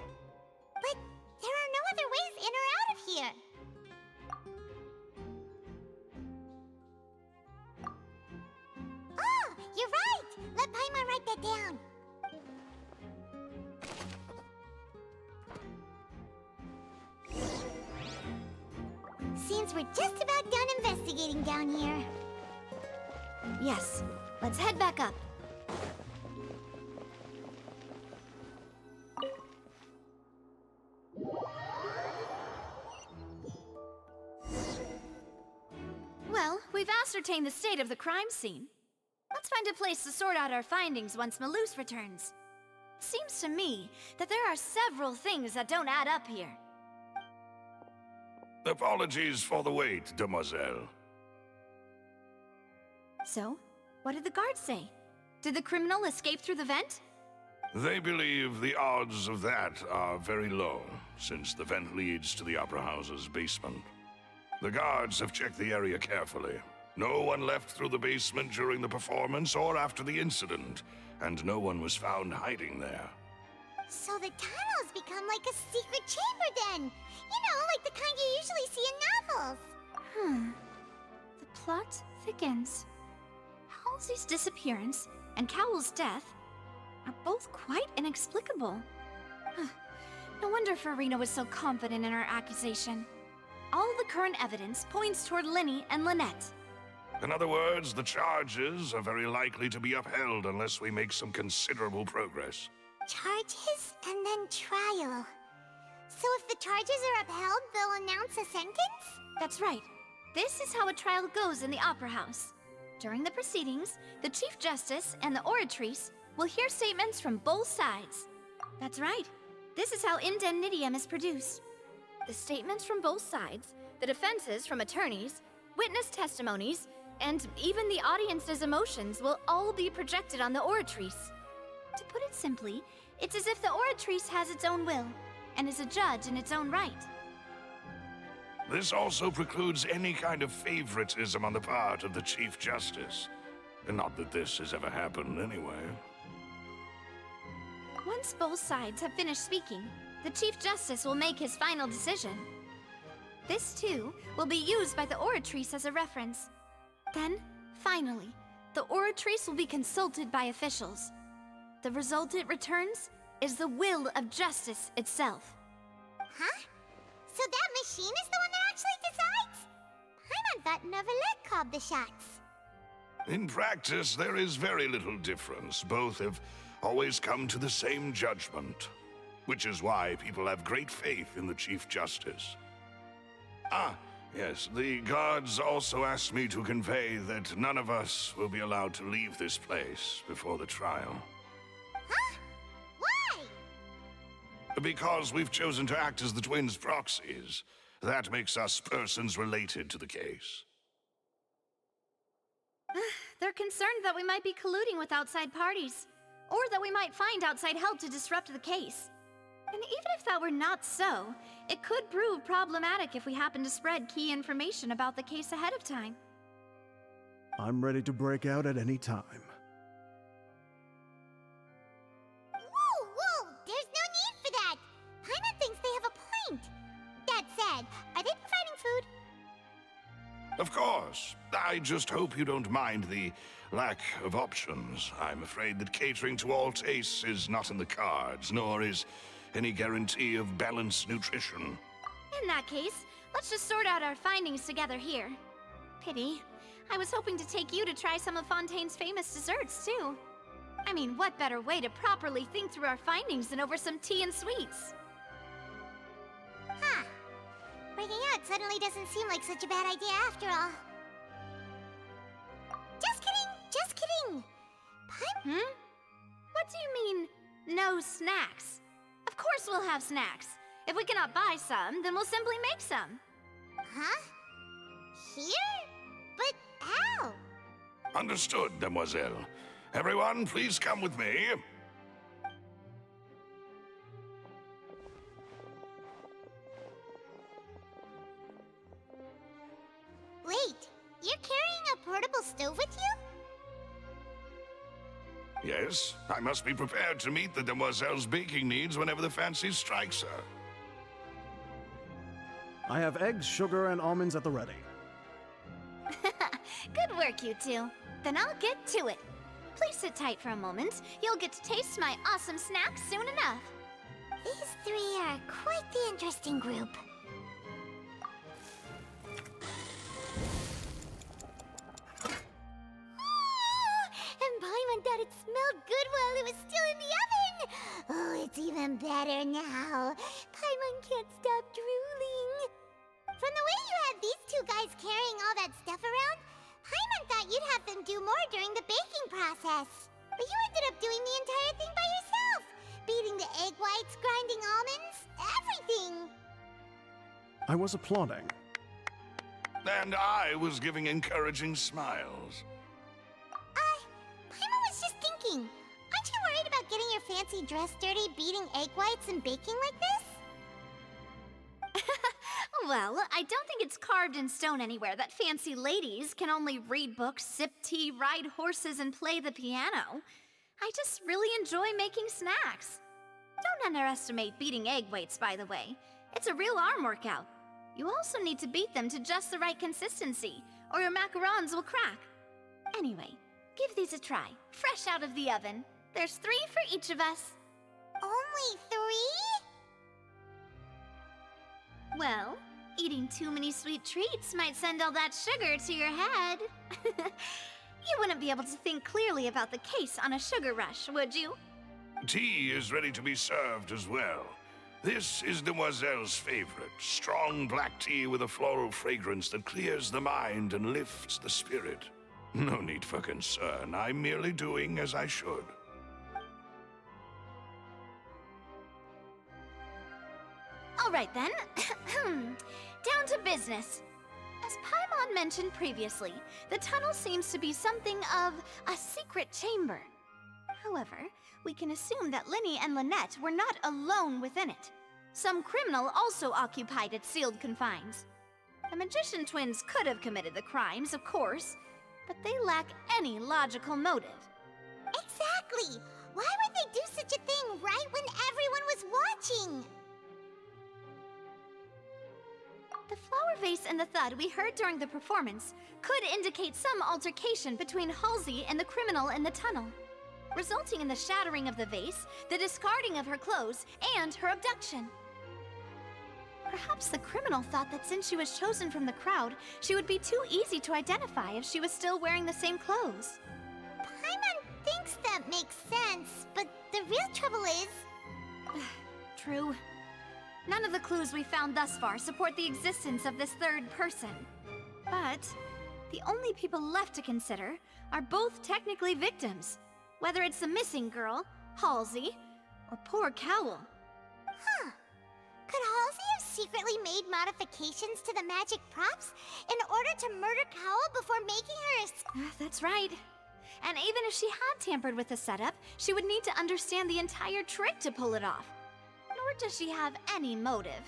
But there are no other ways in or out of here. Oh, you're right! Let Paimon write that down. Seems we're just about done investigating down here. Yes. Let's head back up. Well, we've ascertained the state of the crime scene. Let's find a place to sort out our findings once Malus returns. It seems to me that there are several things that don't add up here. Apologies for the wait, demoiselle. So, what did the guards say? Did the criminal escape through the vent? They believe the odds of that are very low, since the vent leads to the Opera House's basement. The guards have checked the area carefully. No one left through the basement during the performance or after the incident, and no one was found hiding there. So the tunnels become like a secret chamber then! You know, like the kind you usually see in novels! The plot thickens. Halsey's disappearance and Cowell's death are both quite inexplicable. No wonder Farina was so confident in her accusation. All the current evidence points toward Linny and Lynette. In other words, the charges are very likely to be upheld unless we make some considerable progress. Charges and then trial. So if the charges are upheld, they'll announce a sentence? That's right. This is how a trial goes in the Opera House. During the proceedings, the Chief Justice and the Oratrice will hear statements from both sides. That's right. This is how indemnitium is produced. The statements from both sides, the defenses from attorneys, witness testimonies, and even the audience's emotions will all be projected on the Oratrice. To put it simply, it's as if the Oratrice has its own will, and is a judge in its own right. This also precludes any kind of favoritism on the part of the Chief Justice. Not that this has ever happened anyway. Once both sides have finished speaking, the Chief Justice will make his final decision. This, too, will be used by the Oratrice as a reference. Then, finally, the Oratrice will be consulted by officials. The result it returns is the will of justice itself. Huh? So that machine is the one that actually decides? Paimon thought Neuvillette called the shots. In practice, there is very little difference. Both have always come to the same judgment, which is why people have great faith in the Chief Justice. Ah, yes, the guards also asked me to convey that none of us will be allowed to leave this place before the trial. Huh? Why? Because we've chosen to act as the twins' proxies. That makes us persons related to the case. They're concerned that we might be colluding with outside parties, or that we might find outside help to disrupt the case. And even if that were not so, it could prove problematic if we happen to spread key information about the case ahead of time. I'm ready to break out at any time. Whoa! There's no need for that! Paimon thinks they have a point. That said, are they providing food? Of course. I just hope you don't mind the lack of options. I'm afraid that catering to all tastes is not in the cards, nor is any guarantee of balanced nutrition. In that case, let's just sort out our findings together here. Pity. I was hoping to take you to try some of Fontaine's famous desserts, too. I mean, what better way to properly think through our findings than over some tea and sweets? Huh. Breaking out suddenly doesn't seem like such a bad idea after all. Just kidding! What do you mean, no snacks? Of course we'll have snacks. If we cannot buy some, then we'll simply make some. Huh? Here? But how? Understood, demoiselle. Everyone, please come with me. portable stove with you? Yes, I must be prepared to meet the demoiselle's baking needs whenever the fancy strikes her. I have eggs, sugar, and almonds at the ready. Good work, you two. Then I'll get to it. Please sit tight for a moment. You'll get to taste my awesome snack soon enough. These three are quite the interesting group. And Paimon thought it smelled good while it was still in the oven! Oh, it's even better now. Paimon can't stop drooling. From the way you had these two guys carrying all that stuff around, Paimon thought you'd have them do more during the baking process. But you ended up doing the entire thing by yourself. Beating the egg whites, grinding almonds, everything. I was applauding. And I was giving encouraging smiles. Paimon was just thinking, aren't you worried about getting your fancy dress dirty beating egg whites and baking like this? Well, I don't think it's carved in stone anywhere that fancy ladies can only read books, sip tea, ride horses, and play the piano. I just really enjoy making snacks. Don't underestimate beating egg whites, by the way. It's a real arm workout. You also need to beat them to just the right consistency, or your macarons will crack. Anyway, give these a try, fresh out of the oven. There's 3 for each of us. Only 3? Well, eating too many sweet treats might send all that sugar to your head. You wouldn't be able to think clearly about the case on a sugar rush, would you? Tea is ready to be served as well. This is Demoiselle's favorite, strong black tea with a floral fragrance that clears the mind and lifts the spirit. No need for concern, I'm merely doing as I should. All right then, down to business. As Paimon mentioned previously, the tunnel seems to be something of a secret chamber. However, we can assume that Linny and Lynette were not alone within it. Some criminal also occupied its sealed confines. The magician twins could have committed the crimes, of course, but they lack any logical motive. Exactly! Why would they do such a thing right when everyone was watching? The flower vase and the thud we heard during the performance could indicate some altercation between Halsey and the criminal in the tunnel, resulting in the shattering of the vase, the discarding of her clothes, and her abduction. Perhaps the criminal thought that since she was chosen from the crowd, she would be too easy to identify if she was still wearing the same clothes. Paimon thinks that makes sense, but the real trouble is... True. None of the clues we found thus far support the existence of this third person. But the only people left to consider are both technically victims, whether it's the missing girl, Halsey, or poor Cowell. Huh. Could Halsey have secretly made modifications to the magic props in order to murder Cowell before making her That's right. And even if she had tampered with the setup, she would need to understand the entire trick to pull it off. Nor does she have any motive.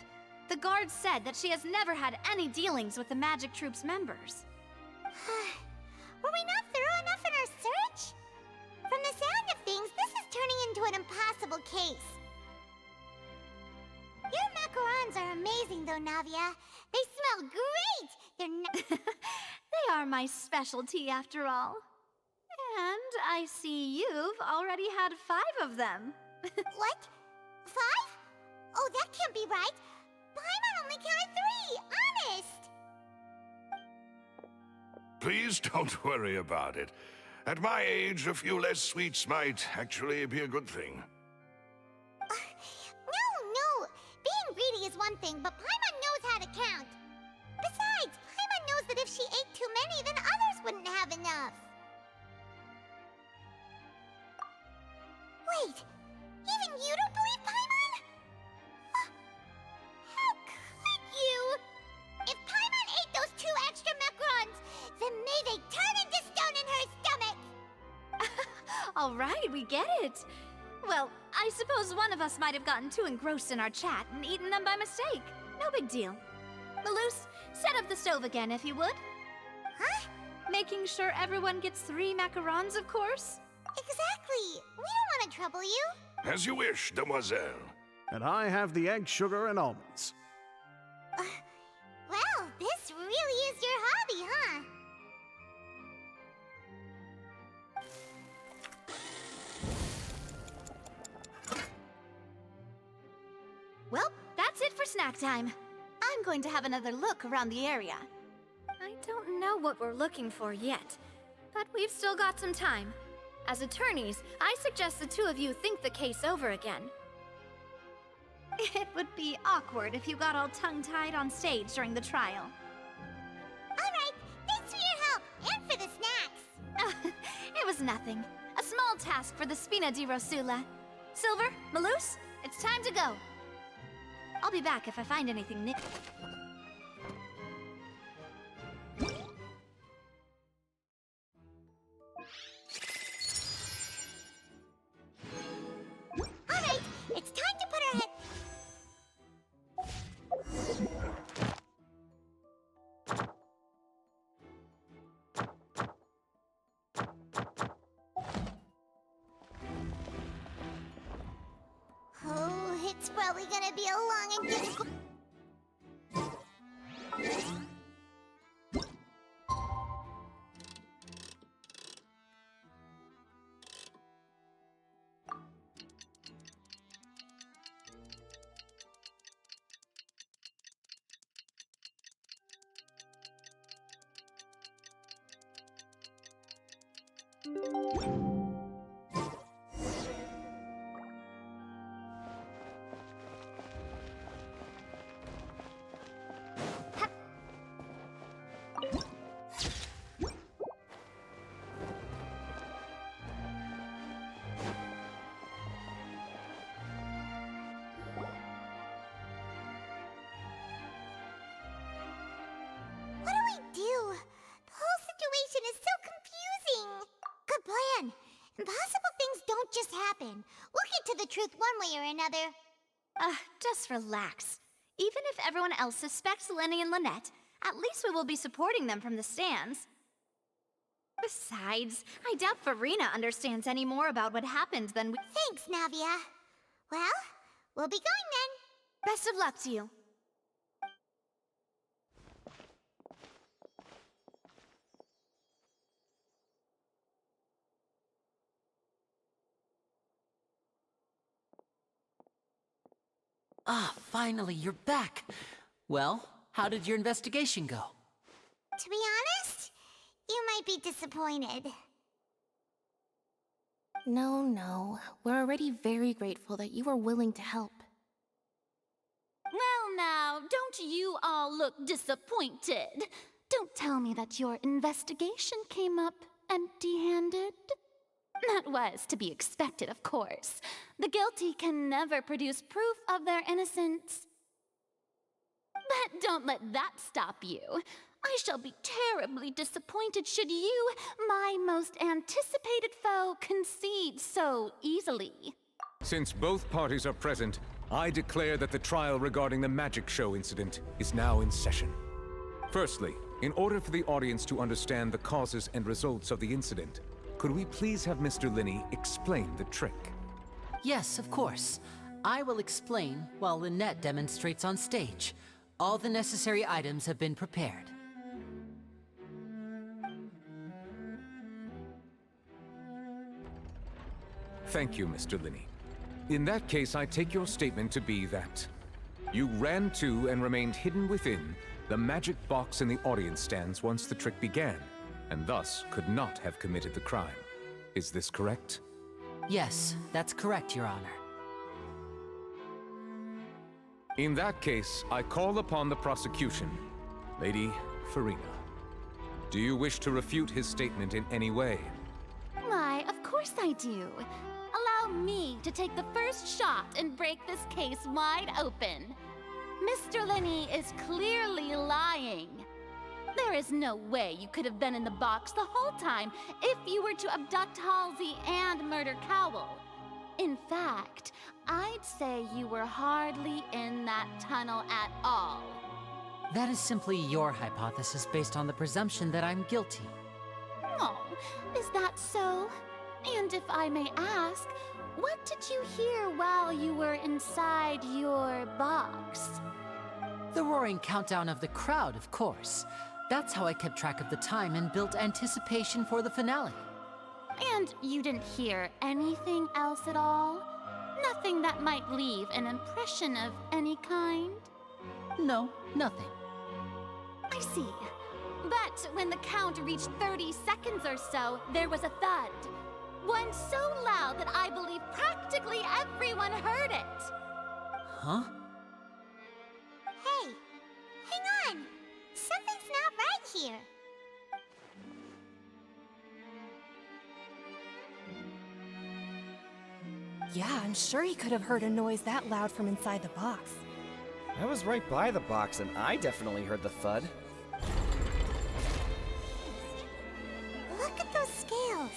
The guards said that she has never had any dealings with the Magic Troop's members. Were we not thorough enough in our search? From the sound of things, this is turning into an impossible case. Your macarons are amazing, though, Navia. They smell great! They are my specialty, after all. And I see you've already had 5 of them. What? 5? Oh, that can't be right. Paimon only counted 3, honest! Please don't worry about it. At my age, a few less sweets might actually be a good thing. No. Being greedy is one thing, but Paimon knows how to count. Besides, Paimon knows that if she ate too many, then others wouldn't have enough. Wait, even you don't believe Paimon? How could you? If Paimon ate those 2 extra macarons, then may they turn into stone in her stomach! All right, we get it. Well, I suppose one of us might have gotten too engrossed in our chat and eaten them by mistake. No big deal. Maloose, set up the stove again if you would. Huh? May making sure everyone gets 3 macarons, of course. Exactly. We don't want to trouble you. As you wish, demoiselle. And I have the egg, sugar, and almonds. Well, this really is your hobby, huh? Well, that's it for snack time. I'm going to have another look around the area. I don't know what we're looking for yet, but we've still got some time. As attorneys, I suggest the 2 of you think the case over again. It would be awkward if you got all tongue-tied on stage during the trial. All right, thanks for your help and for the snacks. It was nothing. A small task for the Spina di Rosula. Silver, Malus, it's time to go. I'll be back if I find anything new. All right, it's time to put our head... Oh, it's probably gonna be a long and difficult... What do we do? The whole situation is so confusing. Good plan. Impossible things don't just happen. We'll get to the truth one way or another. Just relax. Even if everyone else suspects Lenny and Lynette, at least we will be supporting them from the stands. Besides, I doubt Farina understands any more about what happened than we— Thanks, Navia. Well, we'll be going then. Best of luck to you. Ah, finally, you're back. Well, how did your investigation go? To be honest, you might be disappointed. No. We're already very grateful that you were willing to help. Well now, don't you all look disappointed. Don't tell me that your investigation came up empty-handed. That was to be expected, of course. The guilty can never produce proof of their innocence. But don't let that stop you. I shall be terribly disappointed should you, my most anticipated foe, concede so easily. Since both parties are present, I declare that the trial regarding the magic show incident is now in session. Firstly, in order for the audience to understand the causes and results of the incident, could we please have Mr. Linney explain the trick? Yes, of course. I will explain while Lynette demonstrates on stage. All the necessary items have been prepared. Thank you, Mr. Linney. In that case, I take your statement to be that you ran to and remained hidden within the magic box in the audience stands once the trick began, and thus could not have committed the crime. Is this correct? Yes, that's correct, Your Honor. In that case, I call upon the prosecution. Lady Farina, do you wish to refute his statement in any way? Why, of course I do. Allow me to take the first shot and break this case wide open. Mr. Linney is clearly lying. There is no way you could have been in the box the whole time if you were to abduct Halsey and murder Cowell. In fact, I'd say you were hardly in that tunnel at all. That is simply your hypothesis based on the presumption that I'm guilty. Oh, is that so? And if I may ask, what did you hear while you were inside your box? The roaring countdown of the crowd, of course. That's how I kept track of the time and built anticipation for the finale. And you didn't hear anything else at all? Nothing that might leave an impression of any kind? No, nothing. I see. But when the count reached 30 seconds or so, there was a thud. One so loud that I believe practically everyone heard it. Huh? Hey, hang on. Something's not right here. Yeah, I'm sure he could have heard a noise that loud from inside the box. I was right by the box, and I definitely heard the thud. Look at those scales.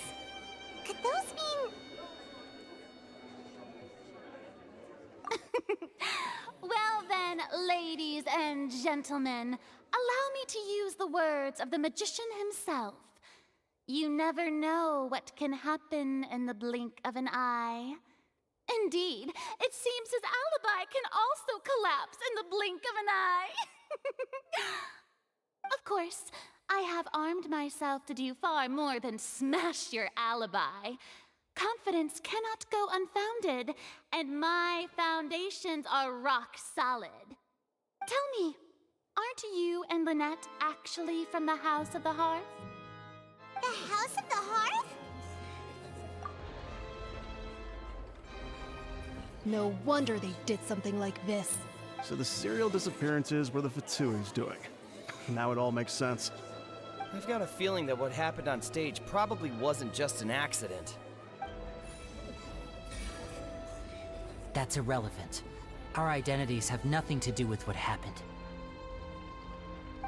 Could those mean... Well then, ladies and gentlemen, allow me to use the words of the magician himself. You never know what can happen in the blink of an eye. Indeed, it seems his alibi can also collapse in the blink of an eye. Of course, I have armed myself to do far more than smash your alibi. Confidence cannot go unfounded, and my foundations are rock solid. Tell me, aren't you and Lynette actually from the House of the Hearth? The House of the Hearth? No wonder they did something like this. So the serial disappearances were the Fatui's doing. Now it all makes sense. I've got a feeling that what happened on stage probably wasn't just an accident. That's irrelevant. Our identities have nothing to do with what happened.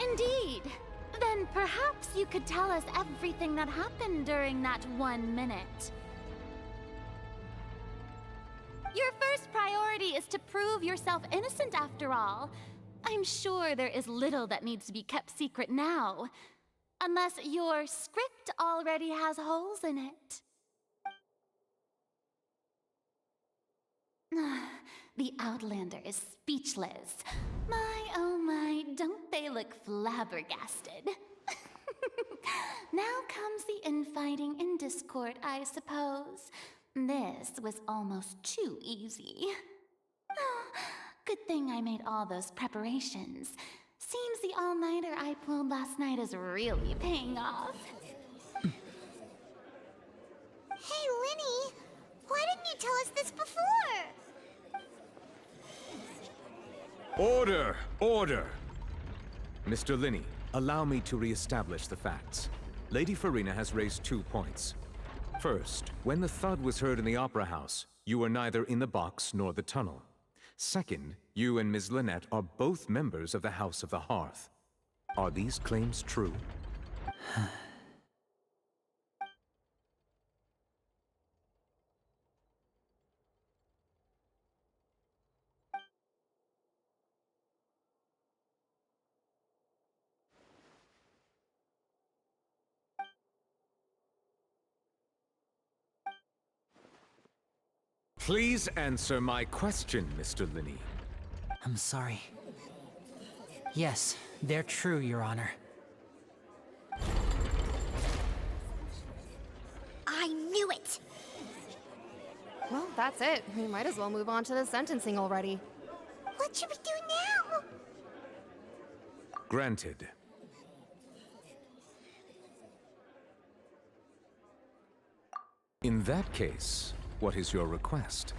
Indeed. Then perhaps you could tell us everything that happened during that 1 minute. Your first priority is to prove yourself innocent after all. I'm sure there is little that needs to be kept secret now. Unless your script already has holes in it. The Outlander is speechless. My, oh my, don't they look flabbergasted? Now comes the infighting and discord, I suppose. This was almost too easy. Good thing I made all those preparations. Seems the all-nighter I pulled last night is really paying off. Hey, Linny, why didn't you tell us this before? Order! Order! Mr. Linney, allow me to re-establish the facts. Lady Farina has raised 2 points. First, when the thud was heard in the Opera House, you were neither in the box nor the tunnel. Second, you and Ms. Lynette are both members of the House of the Hearth. Are these claims true? Please answer my question, Mr. Linney. I'm sorry. Yes, they're true, Your Honor. I knew it! Well, that's it. We might as well move on to the sentencing already. What should we do now? Granted. In that case, what is your request?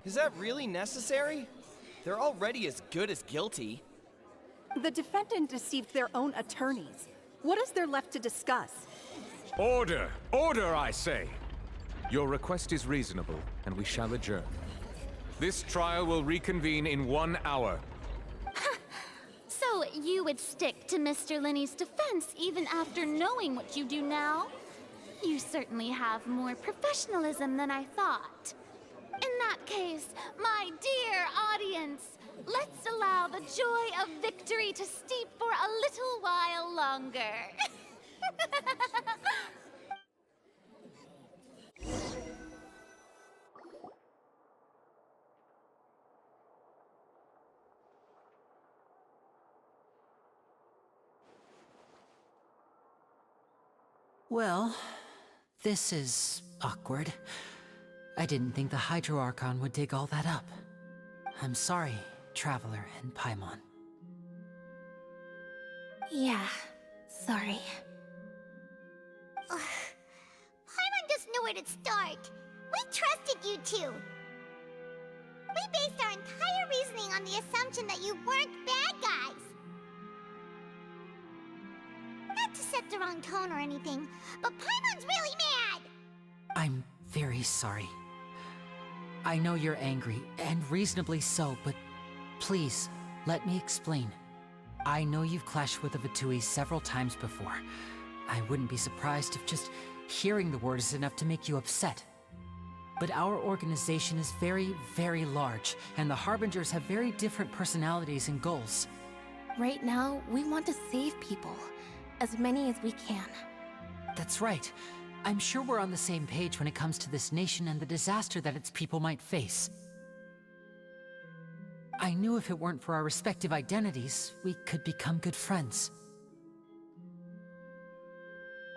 Is that really necessary? They're already as good as guilty. The defendant deceived their own attorneys. What is there left to discuss? Order! Order, I say! Your request is reasonable, and we shall adjourn. This trial will reconvene in 1 hour. So you would stick to Mr. Linney's defense even after knowing what you do now? You certainly have more professionalism than I thought. In that case, my dear audience, Let's allow the joy of victory to steep for a little while longer. Well, this is awkward. I didn't think the Hydro Archon would dig all that up. I'm sorry, Traveler and Paimon. Yeah, sorry. Paimon doesn't know where to start. We trusted you two. We based our entire reasoning on the assumption that you weren't bad guys. Not to set the wrong tone or anything, but Paimon's really mad! I'm very sorry. I know you're angry, and reasonably so, but please, let me explain. I know you've clashed with the Fatui several times before. I wouldn't be surprised if just hearing the word is enough to make you upset. But our organization is very, very large, and the Harbingers have very different personalities and goals. Right now, we want to save people. As many as we can. That's right. I'm sure we're on the same page when it comes to this nation and the disaster that its people might face. I knew if it weren't for our respective identities, we could become good friends.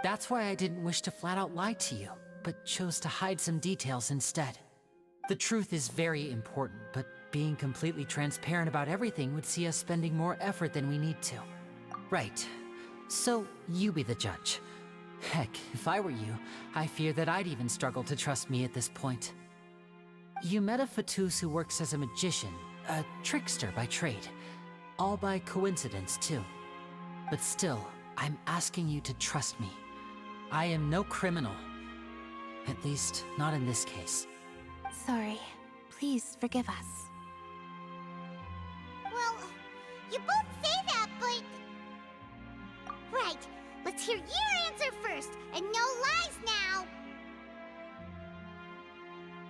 That's why I didn't wish to flat out lie to you, but chose to hide some details instead. The truth is very important, but being completely transparent about everything would see us spending more effort than we need to. Right. So, you be the judge. Heck, if I were you, I fear that I'd even struggle to trust me at this point. You met a Fatus who works as a magician, a trickster by trade. All by coincidence, too. But still, I'm asking you to trust me. I am no criminal. At least, not in this case. Sorry. Please forgive us. Well, you both say that, but... Right, let's hear your answer first, and no lies now!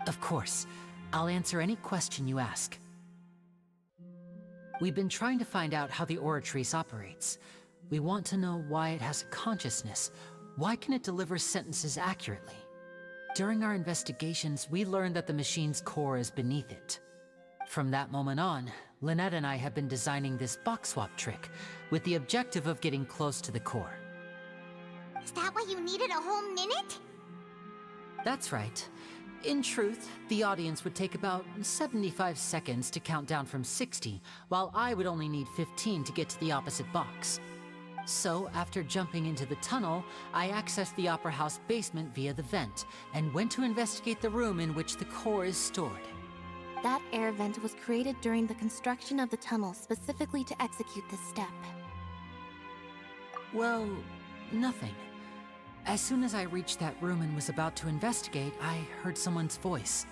Of course. I'll answer any question you ask. We've been trying to find out how the Oratrice operates. We want to know why it has a consciousness. Why can it deliver sentences accurately? During our investigations, we learned that the machine's core is beneath it. From that moment on, Lynette and I have been designing this box swap trick, with the objective of getting close to the core. Is that why you needed a whole minute? That's right. In truth, the audience would take about 75 seconds to count down from 60, while I would only need 15 to get to the opposite box. So, after jumping into the tunnel, I accessed the Opera House basement via the vent, and went to investigate the room in which the core is stored. That air vent was created during the construction of the tunnel specifically to execute this step. Well, nothing. As soon as I reached that room and was about to investigate, I heard someone's voice.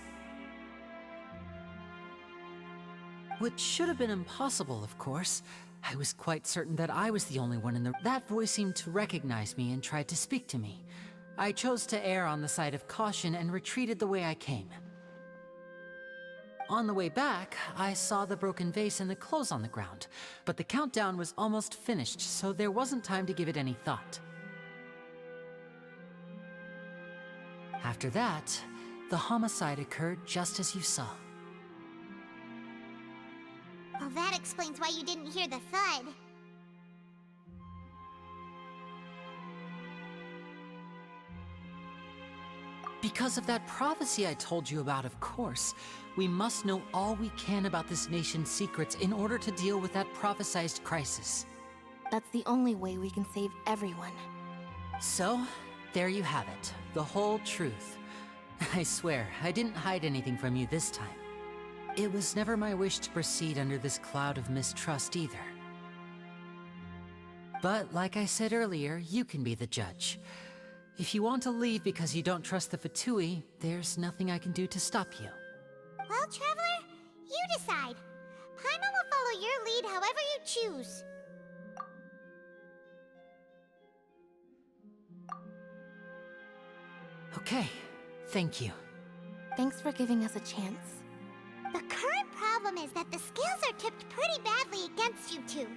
Which should have been impossible, of course. I was quite certain that I was the only one in the... That voice seemed to recognize me and tried to speak to me. I chose to err on the side of caution and retreated the way I came. On the way back, I saw the broken vase and the clothes on the ground, but the countdown was almost finished, so there wasn't time to give it any thought. After that, the homicide occurred just as you saw. Well, that explains why you didn't hear the thud. Because of that prophecy I told you about, of course. We must know all we can about this nation's secrets in order to deal with that prophesized crisis. That's the only way we can save everyone. So, there you have it. The whole truth. I swear, I didn't hide anything from you this time. It was never my wish to proceed under this cloud of mistrust either. But like I said earlier, you can be the judge. If you want to leave because you don't trust the Fatui, there's nothing I can do to stop you. Well, Traveler, you decide. Paimon will follow your lead however you choose. Okay, thank you. Thanks for giving us a chance. The current problem problem is that the scales are tipped pretty badly against you two.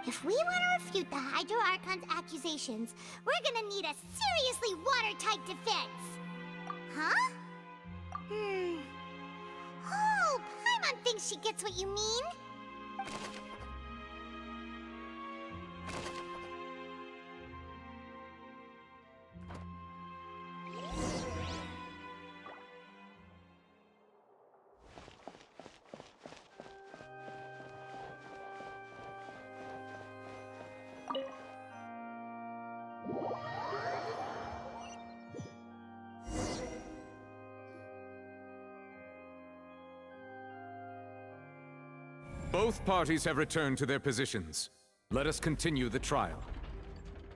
If we want to refute the Hydro Archon's accusations, we're gonna need a seriously watertight defense. Huh? Oh, Paimon thinks she gets what you mean. Both parties have returned to their positions. Let us continue the trial.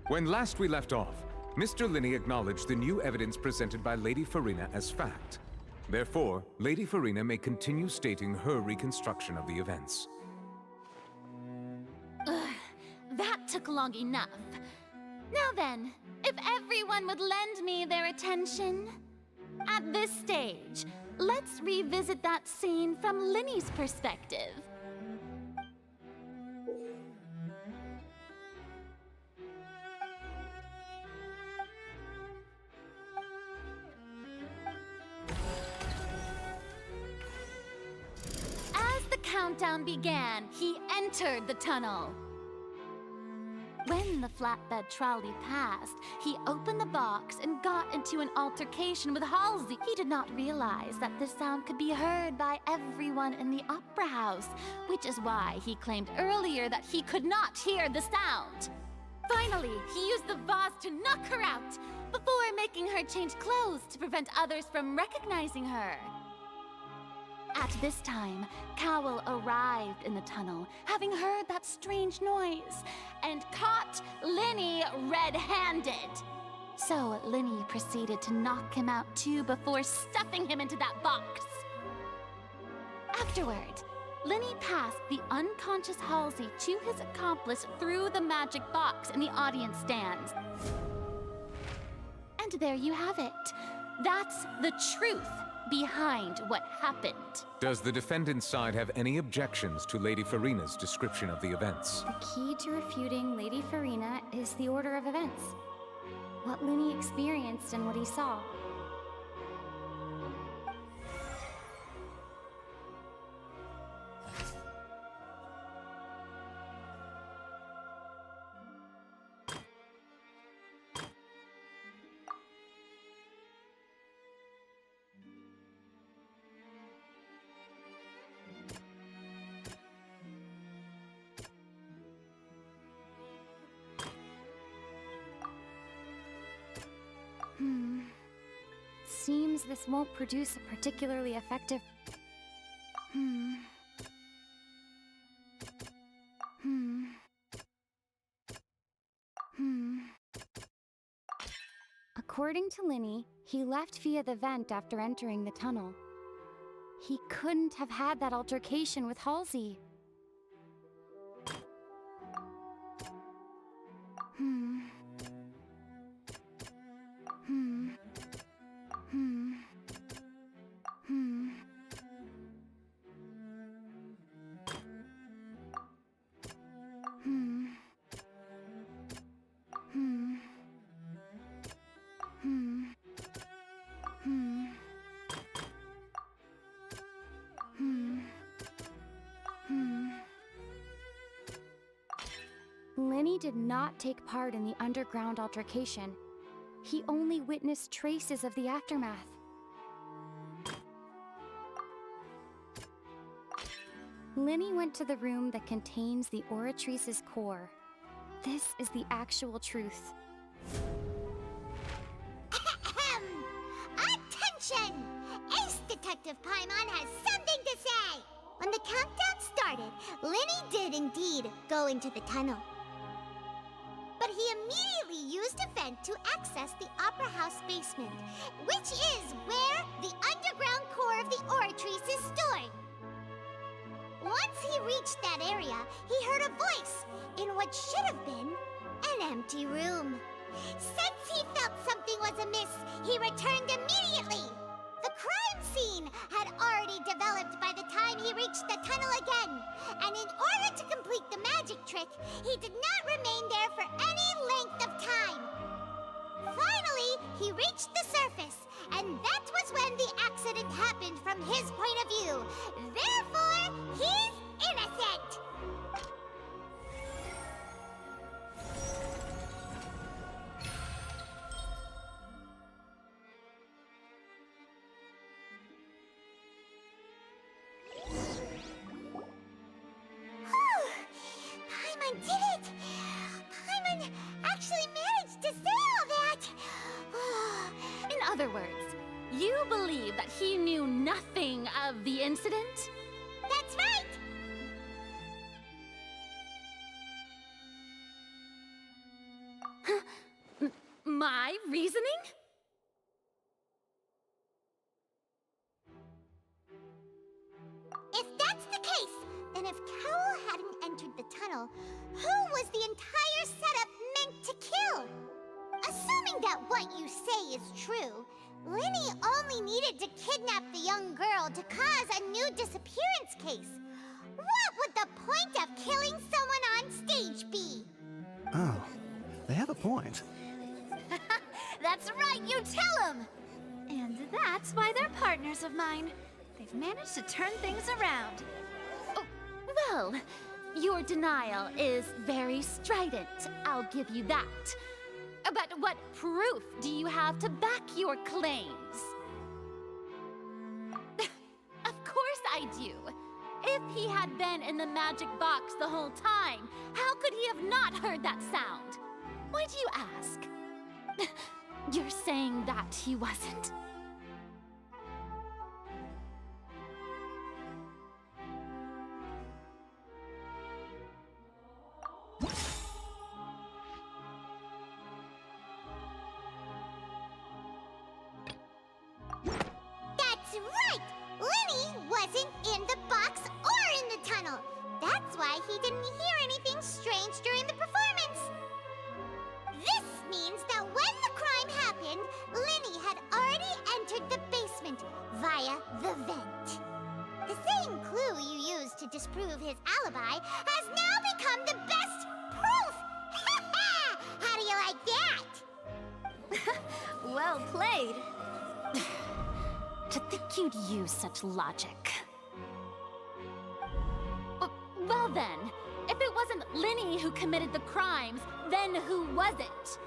When last we left off, Mr. Linney acknowledged the new evidence presented by Lady Farina as fact. Therefore, Lady Farina may continue stating her reconstruction of the events. That took long enough. Now then, if everyone would lend me their attention. At this stage, let's revisit that scene from Linney's perspective. As the countdown began, he entered the tunnel. When the flatbed trolley passed, he opened the box and got into an altercation with Halsey. He did not realize that this sound could be heard by everyone in the opera house, which is why he claimed earlier that he could not hear the sound. Finally, he used the vase to knock her out, before making her change clothes to prevent others from recognizing her. At this time, Cowell arrived in the tunnel, having heard that strange noise, and caught Linney red-handed. So Linney proceeded to knock him out too before stuffing him into that box. Afterward, Linney passed the unconscious Halsey to his accomplice through the magic box in the audience stands. And there you have it. That's the truth behind what happened. Does the defendant's side have any objections to Lady Farina's description of the events? The key to refuting Lady Farina is the order of events. What Linney experienced and what he saw. Seems this won't produce a particularly effective... According to Linney, he left via the vent after entering the tunnel. He couldn't have had that altercation with Halsey. Linney did not take part in the underground altercation. He only witnessed traces of the aftermath. Linney went to the room that contains the Oratrice's core. This is the actual truth. Attention! Ace Detective Paimon has something to say! When the countdown started, Linney did indeed go into the tunnel. But he immediately used a vent to access the Opera House basement, which is where the underground core of the Oratrice is stored. Once he reached that area, he heard a voice in what should have been an empty room. Since he felt something was amiss, he returned immediately. The crime scene had already developed by the time he reached the tunnel again. And in order to complete the magic trick, he did not remain there for any length of time. Finally, he reached the surface, and that was when the accident happened from his point of view. Therefore, he's innocent! Paimon did it! Paimon actually managed to say all that! In other words, you believe that he knew nothing of the incident? That's right! My reasoning? If that's the case, then if Cowell hadn't entered the tunnel, who was the entire setup meant to kill? Assuming that what you say is true, Linny only needed to kidnap the young girl to cause a new disappearance case. What would the point of killing someone on stage be? Oh, they have a point. That's right, you tell him! And that's why they're partners of mine. They've managed to turn things around. Oh, well, your denial is very strident, I'll give you that. But what proof do you have to back your claims? Of course I do. If he had been in the magic box the whole time, how could he have not heard that sound? Why do you ask? You're saying that he wasn't. That's right! Linny wasn't in the box or in the tunnel. That's why he didn't hear anything strange during the performance. This means that when the crime happened, Linny had already entered the basement via the vent. The same clue you used to disprove his alibi has now become the best proof! How do you like that? Well played. To think you'd use such logic. Well then, if it wasn't Linny who committed the crimes, then who was it?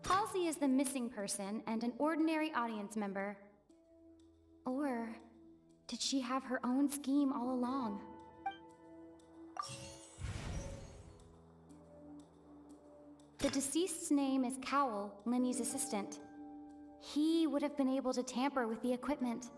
Halsey is the missing person and an ordinary audience member. Or did she have her own scheme all along? The deceased's name is Cowell, Linny's assistant. He would have been able to tamper with the equipment.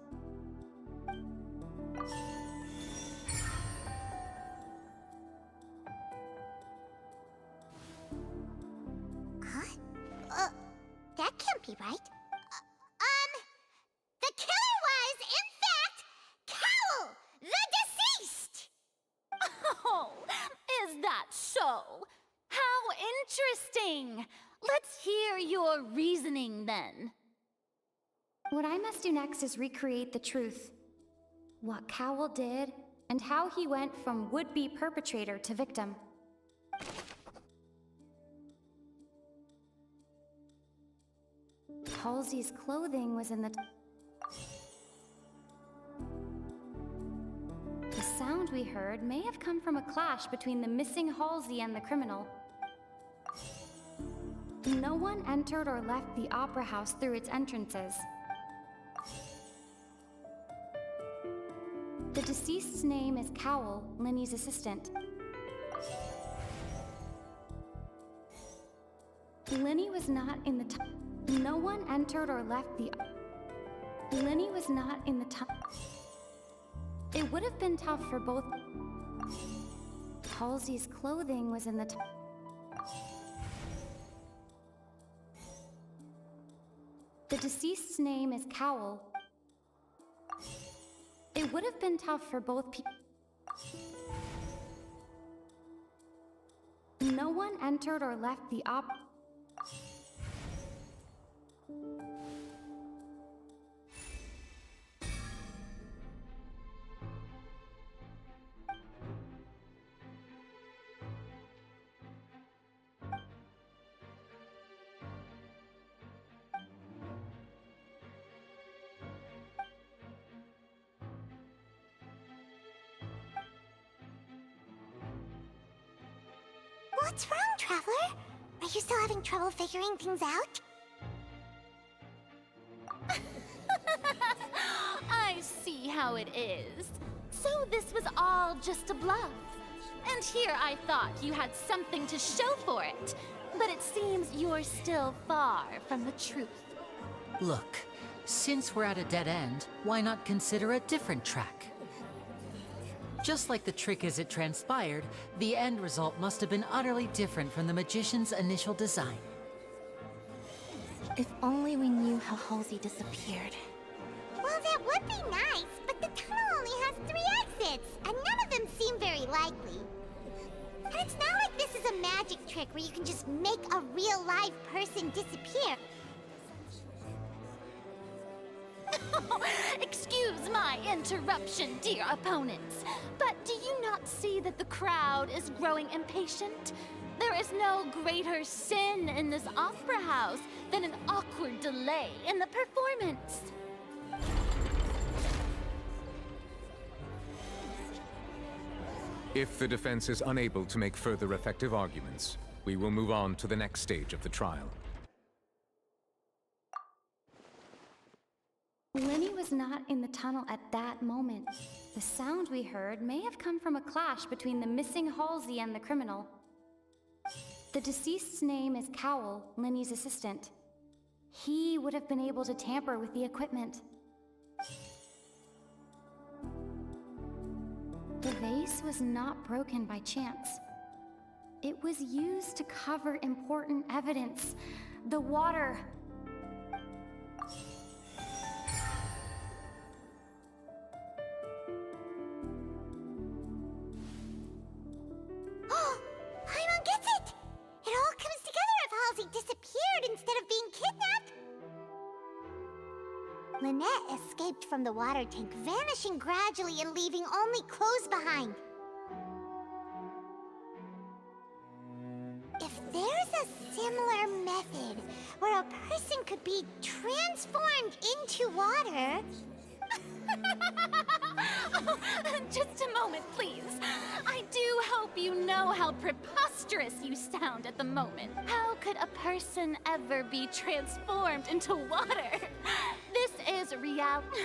That can't be right. The killer was, in fact, Cowell, the deceased! Oh, is that so? How interesting! Let's hear your reasoning then. What I must do next is recreate the truth. what Cowell did, and how he went from would-be perpetrator to victim. Halsey's clothing was in the... The sound we heard may have come from a clash between the missing Halsey and the criminal. No one entered or left the Opera House through its entrances. The deceased's name is Cowell, Linny's assistant. Linny was not in the No one entered or left the... Linny was not in the It would have been tough for both... Halsey's clothing was in the The deceased's name is Cowell. It would have been tough for both people. No one entered or left the What's wrong, Traveler? Are you still having trouble figuring things out? I see how it is. So this was all just a bluff. And here I thought you had something to show for it. But it seems you're still far from the truth. Look, since we're at a dead end, why not consider a different track? Just like the trick as it transpired, the end result must have been utterly different from the magician's initial design. If only we knew how Halsey disappeared. Well, that would be nice, but the tunnel only has 3 exits, and none of them seem very likely. And it's not like this is a magic trick where you can just make a real live person disappear. Excuse my interruption, dear opponents, but do you not see that the crowd is growing impatient? There is no greater sin in this opera house than an awkward delay in the performance. If the defense is unable to make further effective arguments, we will move on to the next stage of the trial. Linny was not in the tunnel at that moment. The sound we heard may have come from a clash between the missing Halsey and the criminal. The deceased's name is Cowell, Linny's assistant. He would have been able to tamper with the equipment. The vase was not broken by chance. It was used to cover important evidence. The water. Paimon gets it! It all comes together if Halsey disappeared instead of being kidnapped. Lynette escaped from the water tank, vanishing gradually and leaving only clothes behind. If there's a similar method where a person could be transformed into water... Oh, just a moment, please. I do hope you know how preposterous you sound at the moment. How could a person ever be transformed into water? This is reality.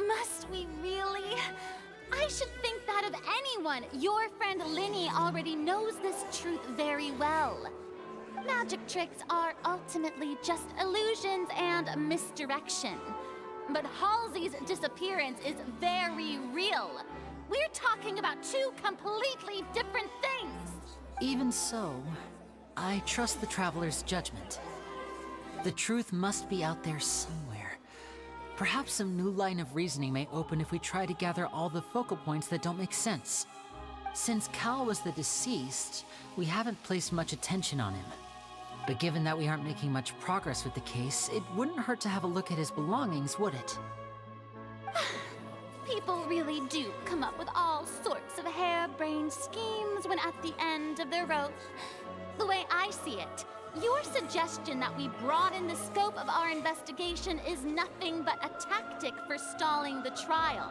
Must we really? I should think that of anyone. Your friend Linny already knows this truth very well. Magic tricks are ultimately just illusions and misdirection. But Halsey's disappearance is very real. We're talking about 2 completely different things. Even so, I trust the Traveler's judgment. The truth must be out there somewhere. Perhaps some new line of reasoning may open if we try to gather all the focal points that don't make sense. Since Cal was the deceased, we haven't placed much attention on him. But given that we aren't making much progress with the case, it wouldn't hurt to have a look at his belongings, would it? People really do come up with all sorts of harebrained schemes when at the end of their rope. The way I see it, your suggestion that we broaden the scope of our investigation is nothing but a tactic for stalling the trial.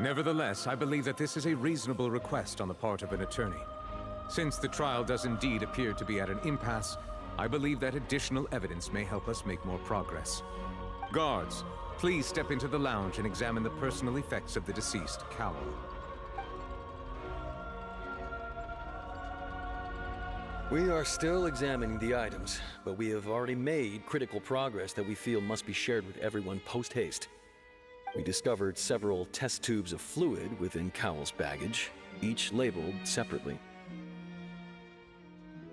Nevertheless, I believe that this is a reasonable request on the part of an attorney. Since the trial does indeed appear to be at an impasse, I believe that additional evidence may help us make more progress. Guards, please step into the lounge and examine the personal effects of the deceased, Cowell. We are still examining the items, but we have already made critical progress that we feel must be shared with everyone post-haste. We discovered several test tubes of fluid within Cowell's baggage, each labeled separately.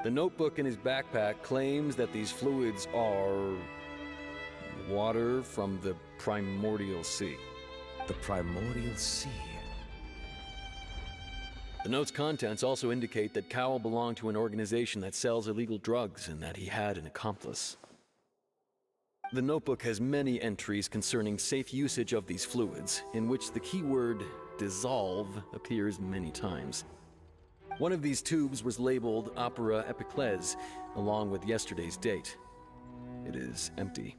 The notebook in his backpack claims that these fluids are water from the primordial sea. The primordial sea? The note's contents also indicate that Cowell belonged to an organization that sells illegal drugs and that he had an accomplice. The notebook has many entries concerning safe usage of these fluids, in which the keyword dissolve appears many times. One of these tubes was labeled Opera Epiclese, along with yesterday's date. It is empty.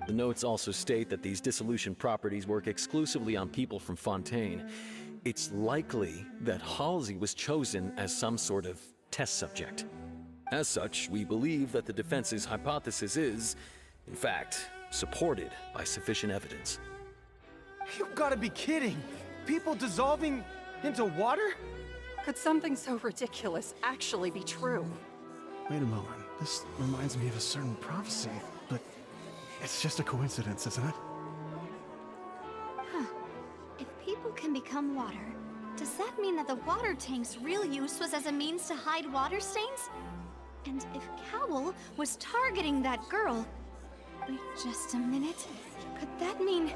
The notes also state that these dissolution properties work exclusively on people from Fontaine. It's likely that Halsey was chosen as some sort of test subject. As such, we believe that the defense's hypothesis is, in fact, supported by sufficient evidence. You've got to be kidding! People dissolving into water? Could something so ridiculous actually be true? Wait a moment. This reminds me of a certain prophecy, but it's just a coincidence, isn't it? Huh. If people can become water, does that mean that the water tank's real use was as a means to hide water stains? And if Cowell was targeting that girl... Wait just a minute. Could that mean...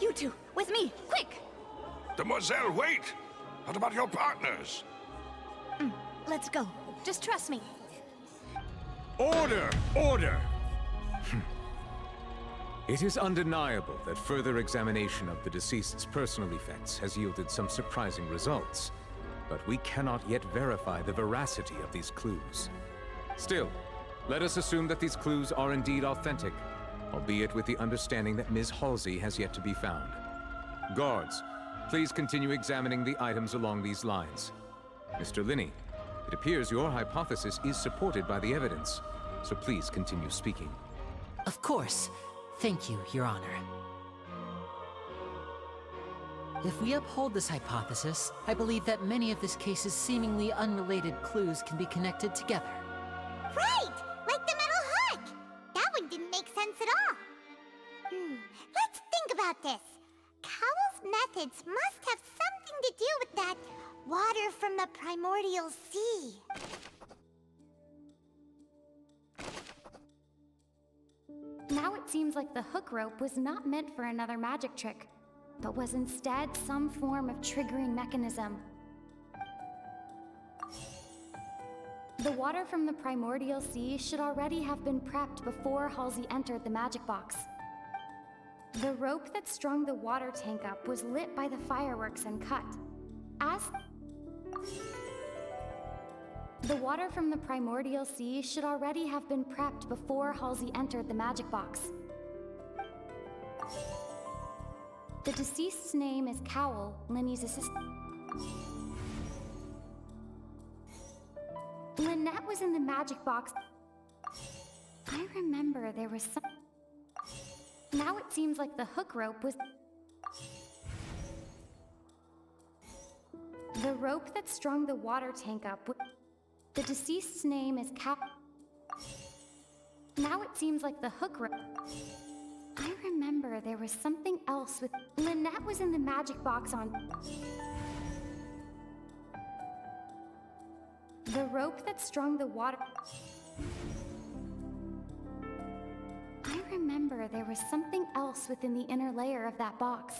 You two, with me, quick! Demoiselle, wait! What about your partners? Let's go. Just trust me. Order! Order! It is undeniable that further examination of the deceased's personal effects has yielded some surprising results, but we cannot yet verify the veracity of these clues. Still, let us assume that these clues are indeed authentic, albeit with the understanding that Ms. Halsey has yet to be found. Guards, please continue examining the items along these lines. Mr. Linney, it appears your hypothesis is supported by the evidence, so please continue speaking. Of course. Thank you, Your Honor. If we uphold this hypothesis, I believe that many of this case's seemingly unrelated clues can be connected together. Right! Like the metal hook! That one didn't make sense at all. Let's think about this. Cowell's methods must have something to do with that water from the primordial sea. Now it seems like the hook rope was not meant for another magic trick, but was instead some form of triggering mechanism. The water from the primordial sea should already have been prepped before Halsey entered the magic box. The rope that strung the water tank up was lit by the fireworks and cut. The water from the primordial sea should already have been prepped before Halsey entered the magic box. The deceased's name is Cowell, Linny's assistant. Lynette was in the magic box. I remember there was some... Now it seems like the hook rope was... The rope that strung the water tank up... The deceased's name is Now it seems like the hook rope... I remember there was something else with... Lynette was in the magic box on... The rope that strung the water... I remember there was something else within the inner layer of that box.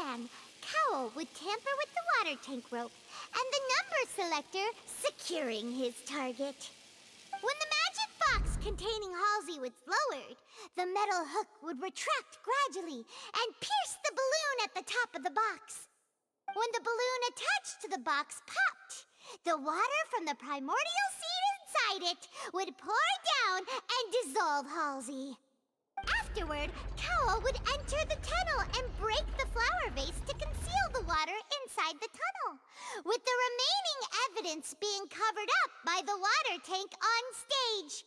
plan, Cowl would tamper with the water tank rope, and the number selector securing his target. When the magic box containing Halsey was lowered, the metal hook would retract gradually and pierce the balloon at the top of the box. When the balloon attached to the box popped, the water from the primordial seed inside it would pour down and dissolve Halsey. Afterward, Cowl would enter the tunnel and break the flower vase to conceal the water inside the tunnel, with the remaining evidence being covered up by the water tank on stage.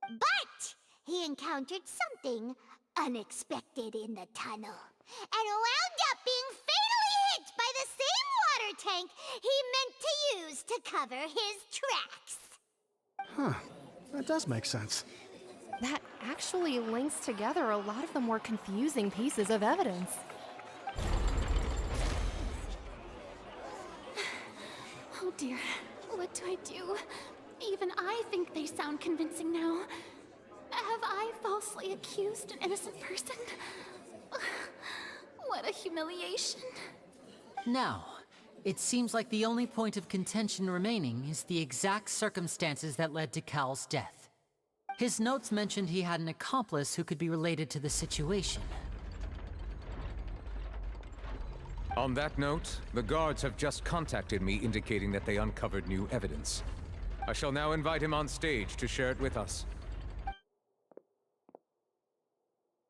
But he encountered something unexpected in the tunnel, and wound up being fatally hit by the same water tank he meant to use to cover his tracks. Huh. That does make sense. That actually links together a lot of the more confusing pieces of evidence. Oh dear, what do I do? Even I think they sound convincing now. Have I falsely accused an innocent person? What a humiliation. Now, it seems like the only point of contention remaining is the exact circumstances that led to Cowl's death. His notes mentioned he had an accomplice who could be related to the situation. On that note, the guards have just contacted me indicating that they uncovered new evidence. I shall now invite him on stage to share it with us.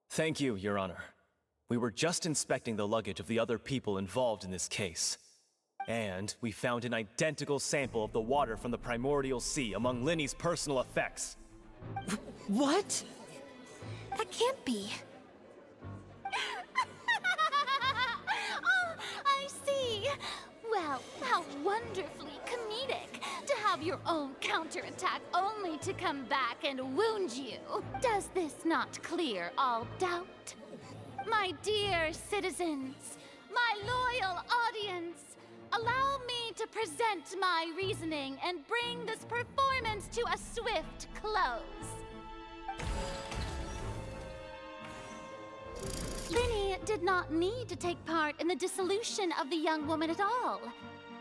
Thank you, Your Honor. We were just inspecting the luggage of the other people involved in this case. And we found an identical sample of the water from the primordial sea among Linny's personal effects. What? That can't be. Oh, I see. Well, how wonderfully comedic to have your own counterattack only to come back and wound you. Does this not clear all doubt? My dear citizens, my loyal audience, allow me to present my reasoning and bring this performance to a swift close. Linny did not need to take part in the dissolution of the young woman at all.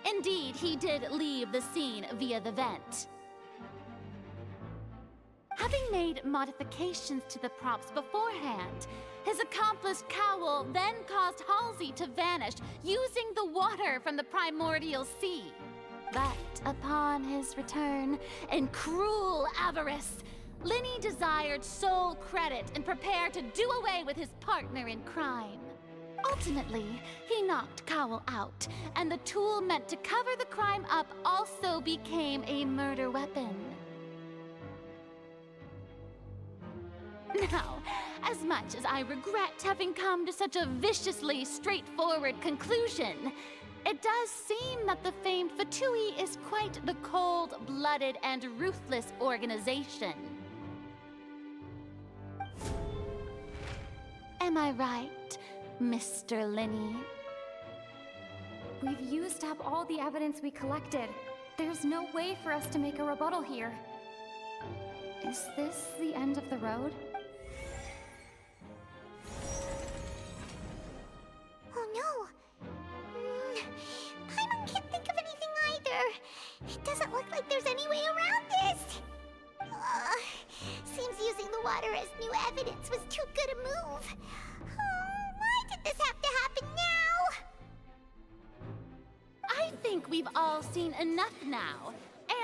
Indeed, he did leave the scene via the vent. Having made modifications to the props beforehand, his accomplice Cowl then caused Halsey to vanish using the water from the primordial sea. But upon his return, in cruel avarice, Linny desired sole credit and prepared to do away with his partner in crime. Ultimately, he knocked Cowl out, and the tool meant to cover the crime up also became a murder weapon. Now, as much as I regret having come to such a viciously straightforward conclusion, it does seem that the famed Fatui is quite the cold-blooded and ruthless organization. Am I right, Mr. Linny? We've used up all the evidence we collected. There's no way for us to make a rebuttal here. Is this the end of the road? Oh no! Paimon can't think of anything either. It doesn't look like there's any way around this. Seems using the water as new evidence was too good a move. Why did this have to happen now? I think we've all seen enough now,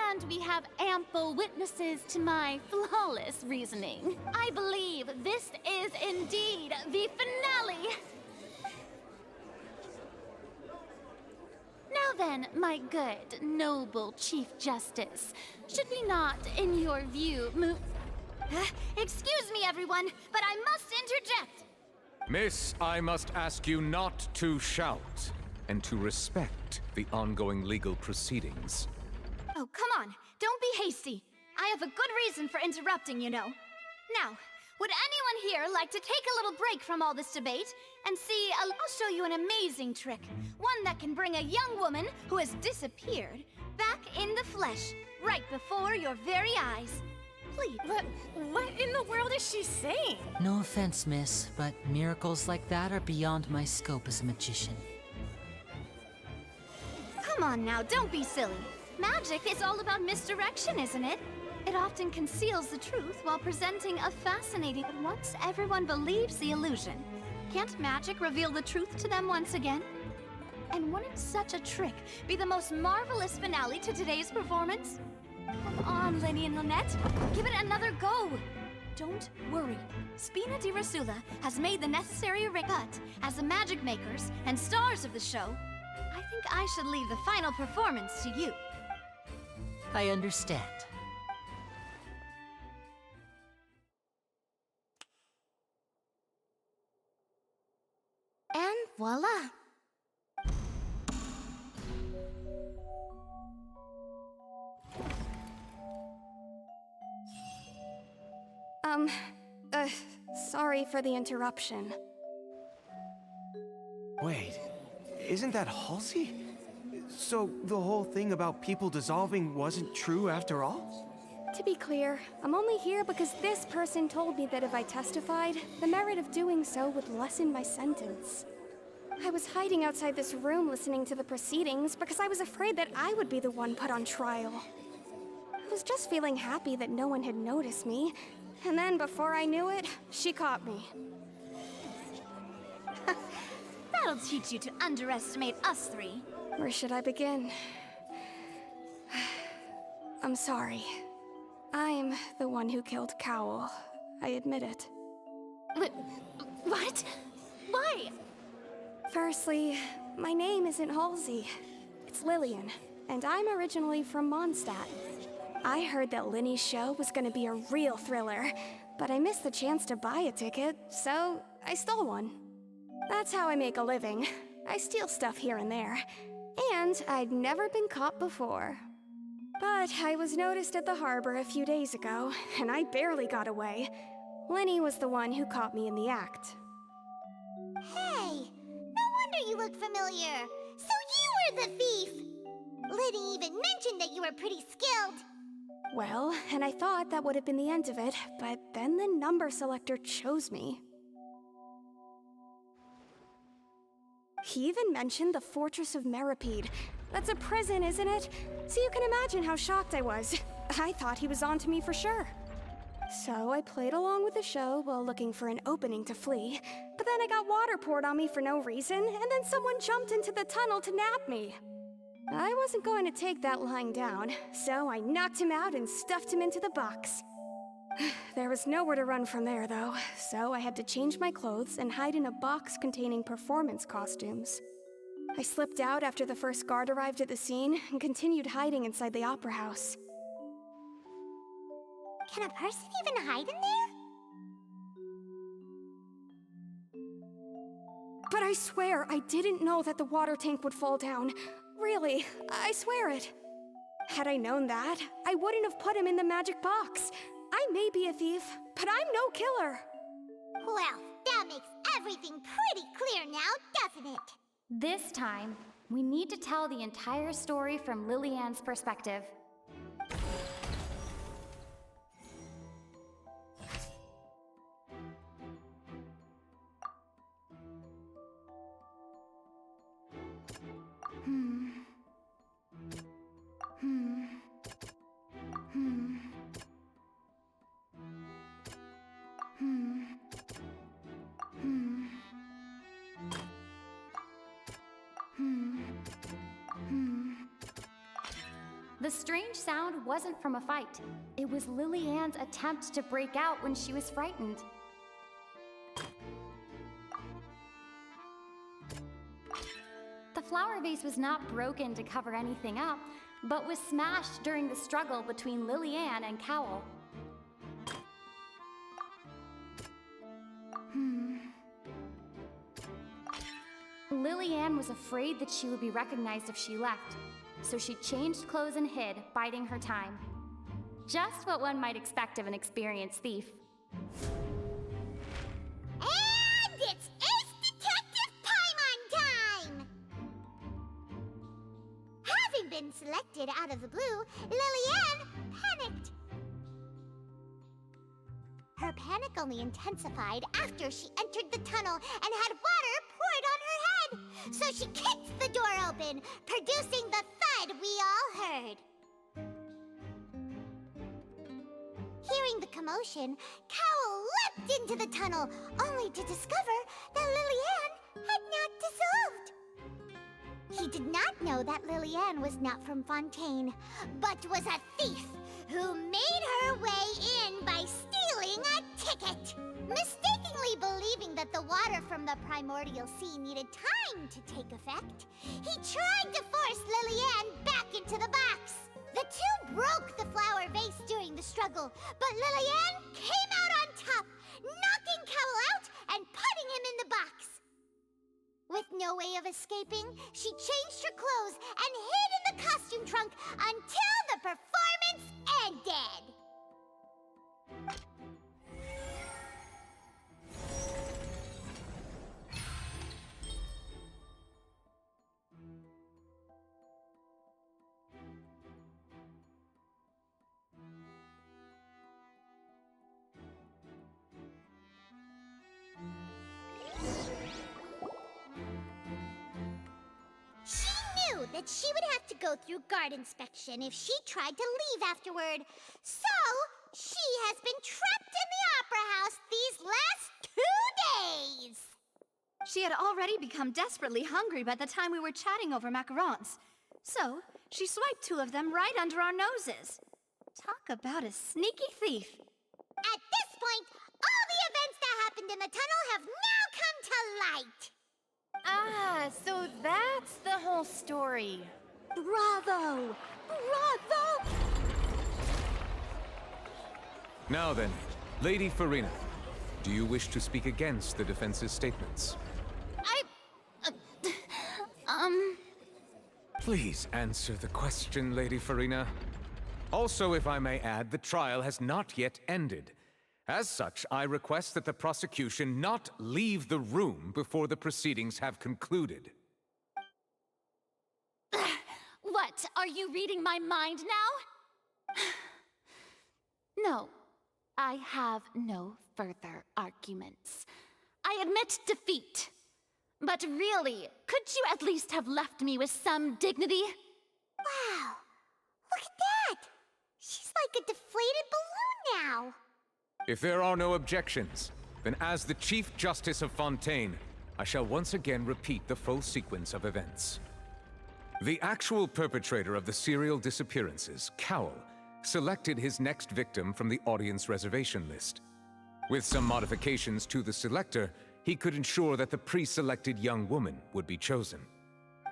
and we have ample witnesses to my flawless reasoning. I believe this is indeed the finale. Now then, my good, noble Chief Justice, should we not, in your view, move... Excuse me, everyone, but I must interject. Miss, I must ask you not to shout, and to respect the ongoing legal proceedings. Oh, come on. Don't be hasty. I have a good reason for interrupting, you know. Now, would anyone here like to take a little break from all this debate and see, I'll show you an amazing trick. One that can bring a young woman who has disappeared back in the flesh, right before your very eyes. complete. What in the world is she saying? No offense, miss, but miracles like that are beyond my scope as a magician. Come on now, don't be silly. Magic is all about misdirection, isn't it? It often conceals the truth while presenting a fascinating... But once everyone believes the illusion, can't magic reveal the truth to them once again? And wouldn't such a trick be the most marvelous finale to today's performance? Come on, Lenny and Lynette. Give it another go. Don't worry. Spina di Rasula has made the necessary but as the magic makers and stars of the show, I think I should leave the final performance to you. I understand. And voila! Sorry for the interruption. Wait, isn't that Halsey? So the whole thing about people dissolving wasn't true after all? To be clear, I'm only here because this person told me that if I testified, the merit of doing so would lessen my sentence. I was hiding outside this room listening to the proceedings because I was afraid that I would be the one put on trial. I was just feeling happy that no one had noticed me, and then before I knew it, she caught me. That'll teach you to underestimate us three. Where should I begin? I'm sorry. I'm the one who killed Cowl. I admit it. What? Why? Firstly, my name isn't Halsey. It's Lillian, and I'm originally from Mondstadt. I heard that Linny's show was gonna be a real thriller, but I missed the chance to buy a ticket, so I stole one. That's how I make a living. I steal stuff here and there. And I'd never been caught before. But I was noticed at the harbor a few days ago, and I barely got away. Linny was the one who caught me in the act. Hey, no wonder you look familiar. So you were the thief. Liddy even mentioned that you were pretty skilled. Well, and I thought that would have been the end of it, but then the number selector chose me. He even mentioned the Fortress of Meripede. That's a prison, isn't it? So you can imagine how shocked I was. I thought he was onto me for sure. So I played along with the show while looking for an opening to flee, but then I got water poured on me for no reason, and then someone jumped into the tunnel to nab me. I wasn't going to take that lying down, so I knocked him out and stuffed him into the box. There was nowhere to run from there, though, so I had to change my clothes and hide in a box containing performance costumes. I slipped out after the first guard arrived at the scene and continued hiding inside the opera house. Can a person even hide in there? But I swear, I didn't know that the water tank would fall down. Really, I swear it. Had I known that, I wouldn't have put him in the magic box. I may be a thief, but I'm no killer. Well, that makes everything pretty clear now, doesn't it? This time, we need to tell the entire story from Lillian's perspective. The strange sound wasn't from a fight. It was Lillian's attempt to break out when she was frightened. The flower vase was not broken to cover anything up, but was smashed during the struggle between Lillian and Cowl. Lillian was afraid that she would be recognized if she left, so she changed clothes and hid, biding her time. Just what one might expect of an experienced thief. And it's Ace Detective Paimon time! Having been selected out of the blue, Lillian panicked. panic only intensified after she entered the tunnel and had water poured on her head. So she kicked the door open, producing the thud we all heard. Hearing the commotion, Cowl leapt into the tunnel, only to discover that Lillian had not dissolved. He did not know that Lillian was not from Fontaine, but was a thief who made her way in by stealing a ticket. Mistakenly believing that the water from the primordial sea needed time to take effect, he tried to force Lillian back into the box. The two broke the flower vase during the struggle, but Lillian came out on top, knocking Cowl out and putting him in the box. With no way of escaping, she changed her clothes and hid in the costume trunk until the performance ended. That she would have to go through guard inspection if she tried to leave afterward. So, she has been trapped in the Opera House these last 2 days. She had already become desperately hungry by the time we were chatting over macarons. So, she swiped 2 of them right under our noses. Talk about a sneaky thief. At this point, all the events that happened in the tunnel have now come to light. Ah, so that's the whole story. Bravo! Bravo! Now then, Lady Farina, do you wish to speak against the defense's statements? Please answer the question, Lady Farina. Also, if I may add, the trial has not yet ended. As such, I request that the prosecution not leave the room before the proceedings have concluded. What? Are you reading my mind now? No, I have no further arguments. I admit defeat. But really, could you at least have left me with some dignity? Wow, look at that! She's like a deflated balloon now. If there are no objections, then as the Chief Justice of Fontaine, I shall once again repeat the full sequence of events. The actual perpetrator of the serial disappearances, Cowl, selected his next victim from the audience reservation list. With some modifications to the selector, he could ensure that the pre-selected young woman would be chosen.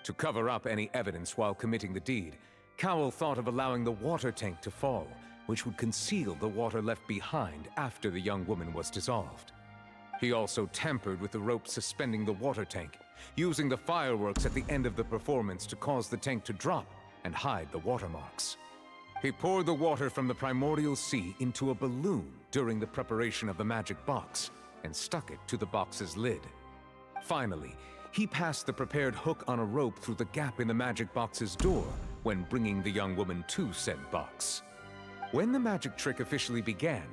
To cover up any evidence while committing the deed, Cowl thought of allowing the water tank to fall, which would conceal the water left behind after the young woman was dissolved. He also tampered with the rope suspending the water tank, using the fireworks at the end of the performance to cause the tank to drop and hide the watermarks. He poured the water from the primordial sea into a balloon during the preparation of the magic box and stuck it to the box's lid. Finally, he passed the prepared hook on a rope through the gap in the magic box's door when bringing the young woman to said box. When the magic trick officially began,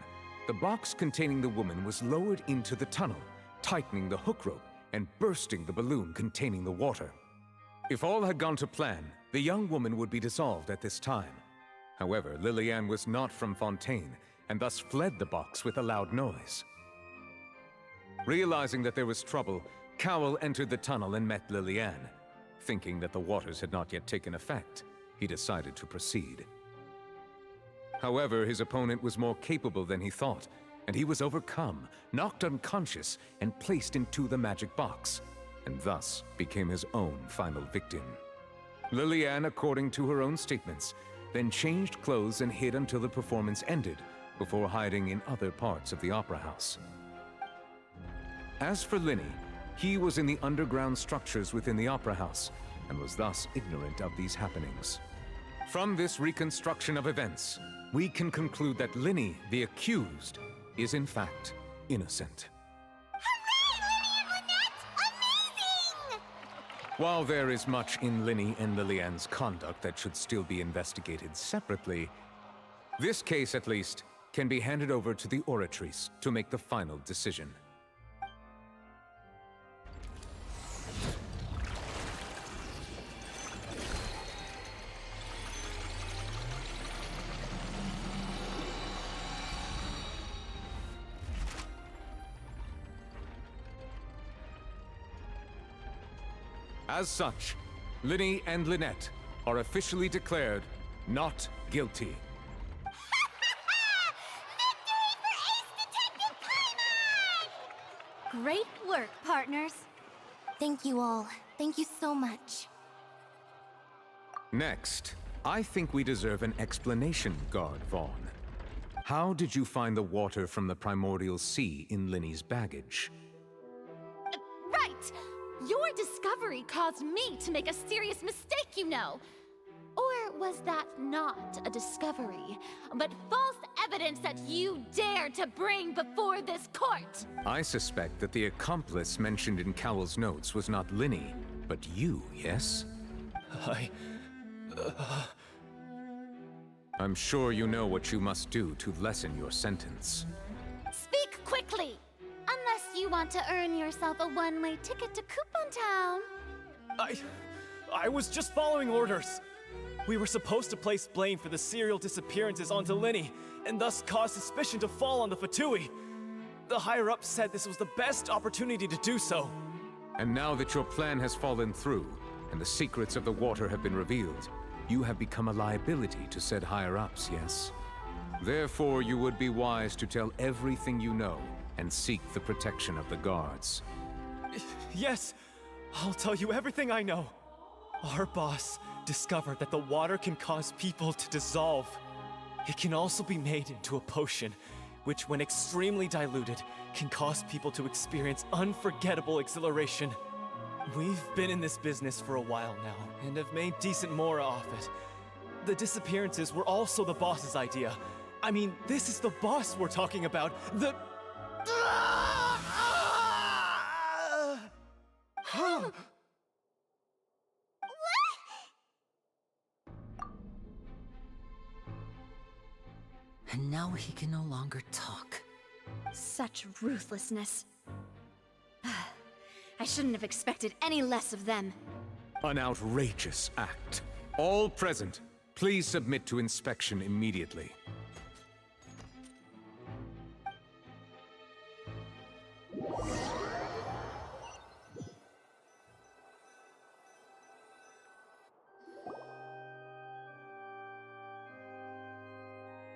the box containing the woman was lowered into the tunnel, tightening the hook rope and bursting the balloon containing the water. If all had gone to plan, the young woman would be dissolved at this time. However, Lillian was not from Fontaine, and thus fled the box with a loud noise. Realizing that there was trouble, Cowl entered the tunnel and met Lillian. Thinking that the waters had not yet taken effect, he decided to proceed. However, his opponent was more capable than he thought, and he was overcome, knocked unconscious, and placed into the magic box, and thus became his own final victim. Lillian, according to her own statements, then changed clothes and hid until the performance ended, before hiding in other parts of the opera house. As for Linny, he was in the underground structures within the opera house, and was thus ignorant of these happenings. From this reconstruction of events, we can conclude that Linny, the accused, is in fact innocent. While there is much in Linny and Lillian's conduct that should still be investigated separately, this case, at least, can be handed over to the Oratrice to make the final decision. As such, Linny and Lynette are officially declared not guilty. Great work, partners. Thank you all. Thank you so much. Next, I think we deserve an explanation, Guard Vaughn. How did you find the water from the primordial sea in Linny's baggage? Right! Your discovery caused me to make a serious mistake, you know. Or was that not a discovery, but false evidence that you dared to bring before this court? I suspect that the accomplice mentioned in Cowell's notes was not Linny, but you, yes? I'm sure you know what you must do to lessen your sentence. Speak quickly! Unless you want to earn yourself a one-way ticket to Coupon Town. I was just following orders. We were supposed to place blame for the serial disappearances onto Linny, and thus cause suspicion to fall on the Fatui. The higher-ups said this was the best opportunity to do so. And now that your plan has fallen through, and the secrets of the water have been revealed, you have become a liability to said higher-ups, yes? Therefore, you would be wise to tell everything you know, and seek the protection of the guards. Yes, I'll tell you everything I know. Our boss discovered that the water can cause people to dissolve. It can also be made into a potion, which when extremely diluted, can cause people to experience unforgettable exhilaration. We've been in this business for a while now, and have made decent mora off it. The disappearances were also the boss's idea. I mean, this is the boss we're talking about. The... And now he can no longer talk. Such ruthlessness. I shouldn't have expected any less of them. An outrageous act. All present, please submit to inspection immediately.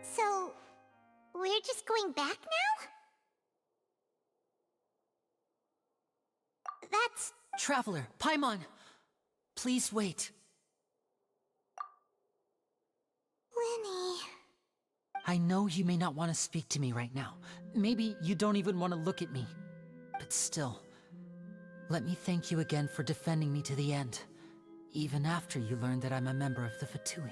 So, we're just going back now? That's... Traveler, Paimon! Please wait. Linny... I know you may not want to speak to me right now. Maybe you don't even want to look at me. But still, let me thank you again for defending me to the end, even after you learned that I'm a member of the Fatui.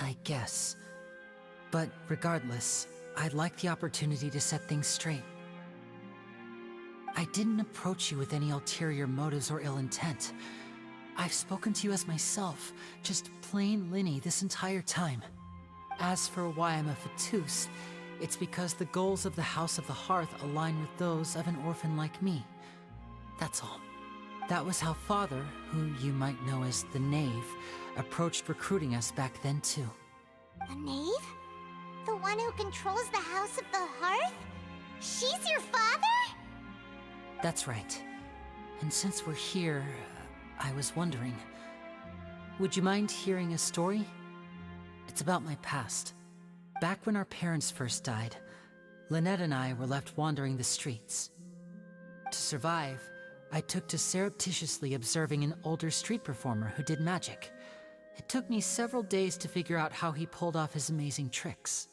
I guess. But regardless, I'd like the opportunity to set things straight. I didn't approach you with any ulterior motives or ill intent. I've spoken to you as myself, just plain Linny this entire time. As for why I'm a Fatus, it's because the goals of the House of the Hearth align with those of an orphan like me. That's all. That was how Father, who you might know as the Knave, approached recruiting us back then too. The Knave? The one who controls the House of the Hearth? She's your father? That's right. And since we're here, I was wondering, would you mind hearing a story? It's about my past. Back when our parents first died, Lynette and I were left wandering the streets. To survive, I took to surreptitiously observing an older street performer who did magic. It took me several days to figure out how he pulled off his amazing tricks.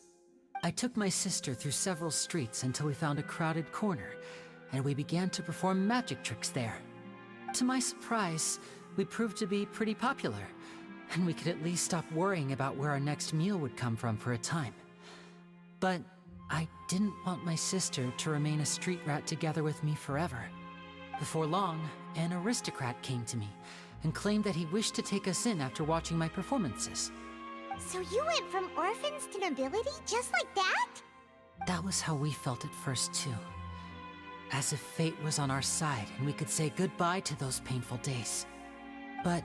I took my sister through several streets until we found a crowded corner, and we began to perform magic tricks there. To my surprise, we proved to be pretty popular, and we could at least stop worrying about where our next meal would come from for a time. But I didn't want my sister to remain a street rat together with me forever. Before long, an aristocrat came to me, and claimed that he wished to take us in after watching my performances. So you went from orphans to nobility just like that? That was how we felt at first, too. As if fate was on our side and we could say goodbye to those painful days. But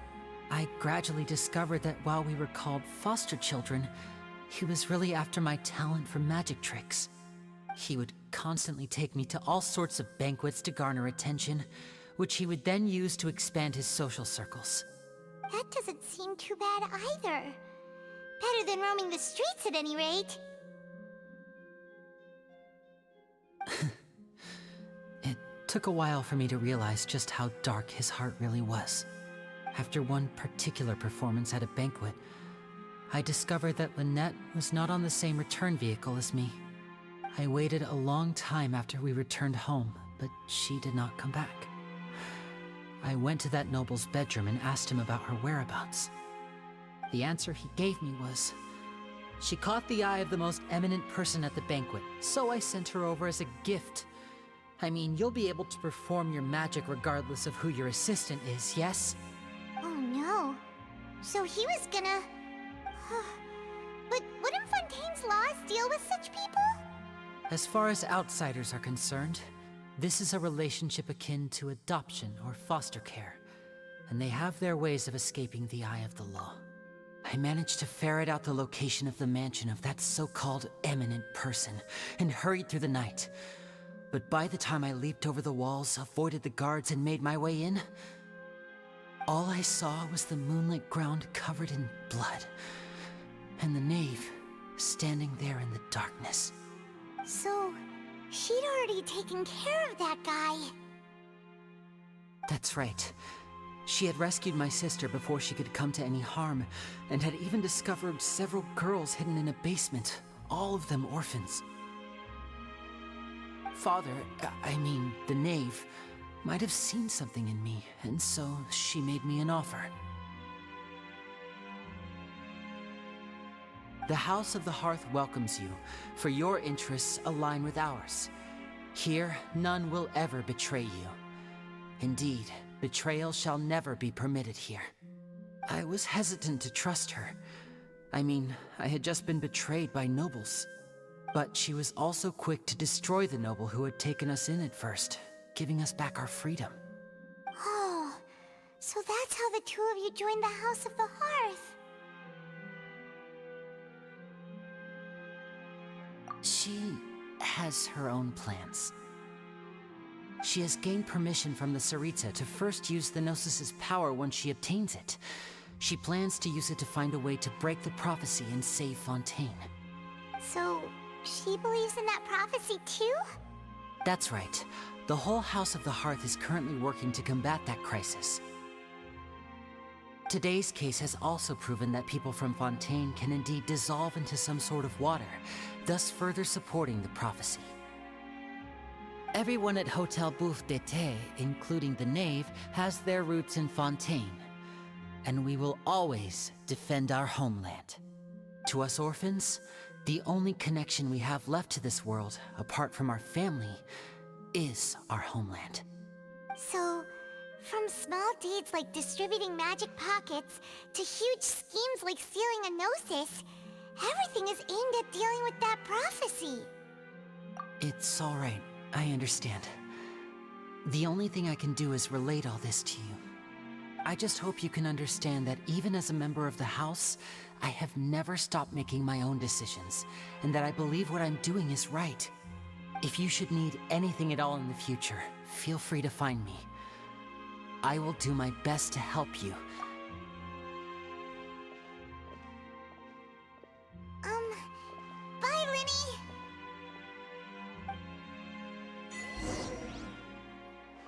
I gradually discovered that while we were called foster children, he was really after my talent for magic tricks. He would constantly take me to all sorts of banquets to garner attention, which he would then use to expand his social circles. That doesn't seem too bad either. Better than roaming the streets at any rate. It took a while for me to realize just how dark his heart really was. After one particular performance at a banquet, I discovered that Lynette was not on the same return vehicle as me. I waited a long time after we returned home, but she did not come back. I went to that noble's bedroom and asked him about her whereabouts. The answer he gave me was, she caught the eye of the most eminent person at the banquet, so I sent her over as a gift. I mean, you'll be able to perform your magic regardless of who your assistant is, yes? Oh no. So he was gonna... But wouldn't Fontaine's laws deal with such people? As far as outsiders are concerned, this is a relationship akin to adoption or foster care, and they have their ways of escaping the eye of the law. I managed to ferret out the location of the mansion of that so-called eminent person and hurried through the night. But by the time I leaped over the walls, avoided the guards, and made my way in, all I saw was the moonlit ground covered in blood, and the knave standing there in the darkness. So, she'd already taken care of that guy. That's right. She had rescued my sister before she could come to any harm, and had even discovered several girls hidden in a basement, all of them orphans. Father, I mean, the knave, might have seen something in me, and so she made me an offer. The House of the Hearth welcomes you, for your interests align with ours. Here, none will ever betray you. Indeed, betrayal shall never be permitted here. I was hesitant to trust her. I mean, I had just been betrayed by nobles. But she was also quick to destroy the noble who had taken us in at first, giving us back our freedom. Oh, so that's how the two of you joined the House of the Hearth. She has her own plans. She has gained permission from the Tsaritsa to first use the Gnosis' power once she obtains it. She plans to use it to find a way to break the prophecy and save Fontaine. So, she believes in that prophecy too? That's right. The whole House of the Hearth is currently working to combat that crisis. Today's case has also proven that people from Fontaine can indeed dissolve into some sort of water, thus further supporting the prophecy. Everyone at Hotel Bouffe d'été, including the knave, has their roots in Fontaine, and we will always defend our homeland. To us orphans, the only connection we have left to this world, apart from our family, is our homeland. So, from small deeds like distributing magic pockets to huge schemes like stealing a Gnosis, everything is aimed at dealing with that prophecy. It's all right. I understand. The only thing I can do is relate all this to you. I just hope you can understand that even as a member of the House, I have never stopped making my own decisions, and that I believe what I'm doing is right. If you should need anything at all in the future, feel free to find me. I will do my best to help you. Bye, Linny!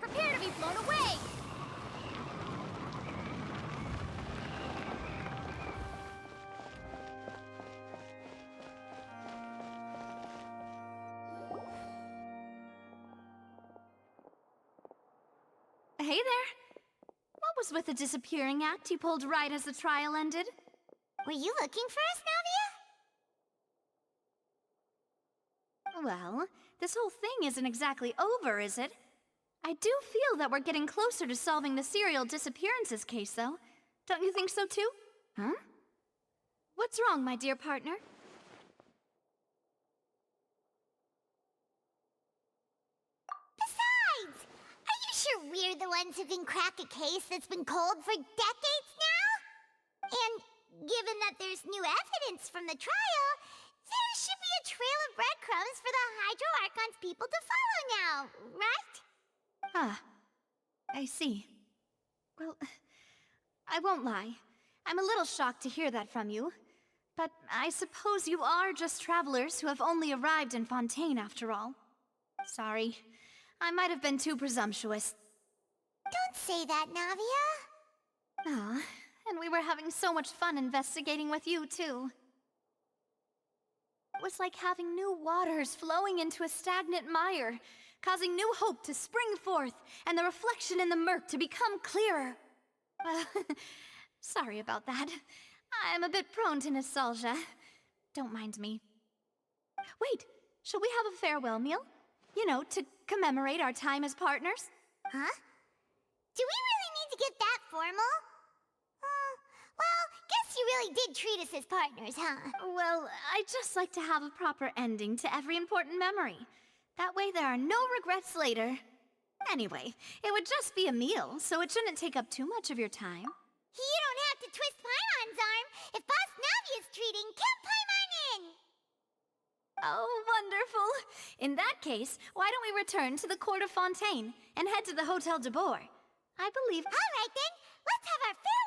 Prepare to be blown away! Hey there. What was with the disappearing act you pulled right as the trial ended? Were you looking for us, Navia? Well, this whole thing isn't exactly over, is it? I do feel that we're getting closer to solving the serial disappearances case, though. Don't you think so, too? Huh? What's wrong, my dear partner? Besides, are you sure we're the ones who can crack a case that's been cold for decades now? And given that there's new evidence from the trial, there should be a trail of breadcrumbs for the Hydro Archon's people to follow now, right? Ah, I see. Well, I won't lie. I'm a little shocked to hear that from you. But I suppose you are just travelers who have only arrived in Fontaine after all. Sorry. I might have been too presumptuous. Don't say that, Navia. Ah, and we were having so much fun investigating with you, too. It was like having new waters flowing into a stagnant mire, causing new hope to spring forth, and the reflection in the murk to become clearer. Sorry about that. I'm a bit prone to nostalgia. Don't mind me. Wait, shall we have a farewell meal? You know, to commemorate our time as partners? Huh? Do we really need to get that formal? Well, guess you really did treat us as partners, huh? Well, I'd just like to have a proper ending to every important memory. That way there are no regrets later. Anyway, it would just be a meal, so it shouldn't take up too much of your time. You don't have to twist Paimon's arm. If Boss Navia's treating, count Paimon in! Oh, wonderful. In that case, why don't we return to the Court of Fontaine and head to the Hotel de Boer? I believe... All right, then. Let's have our farewell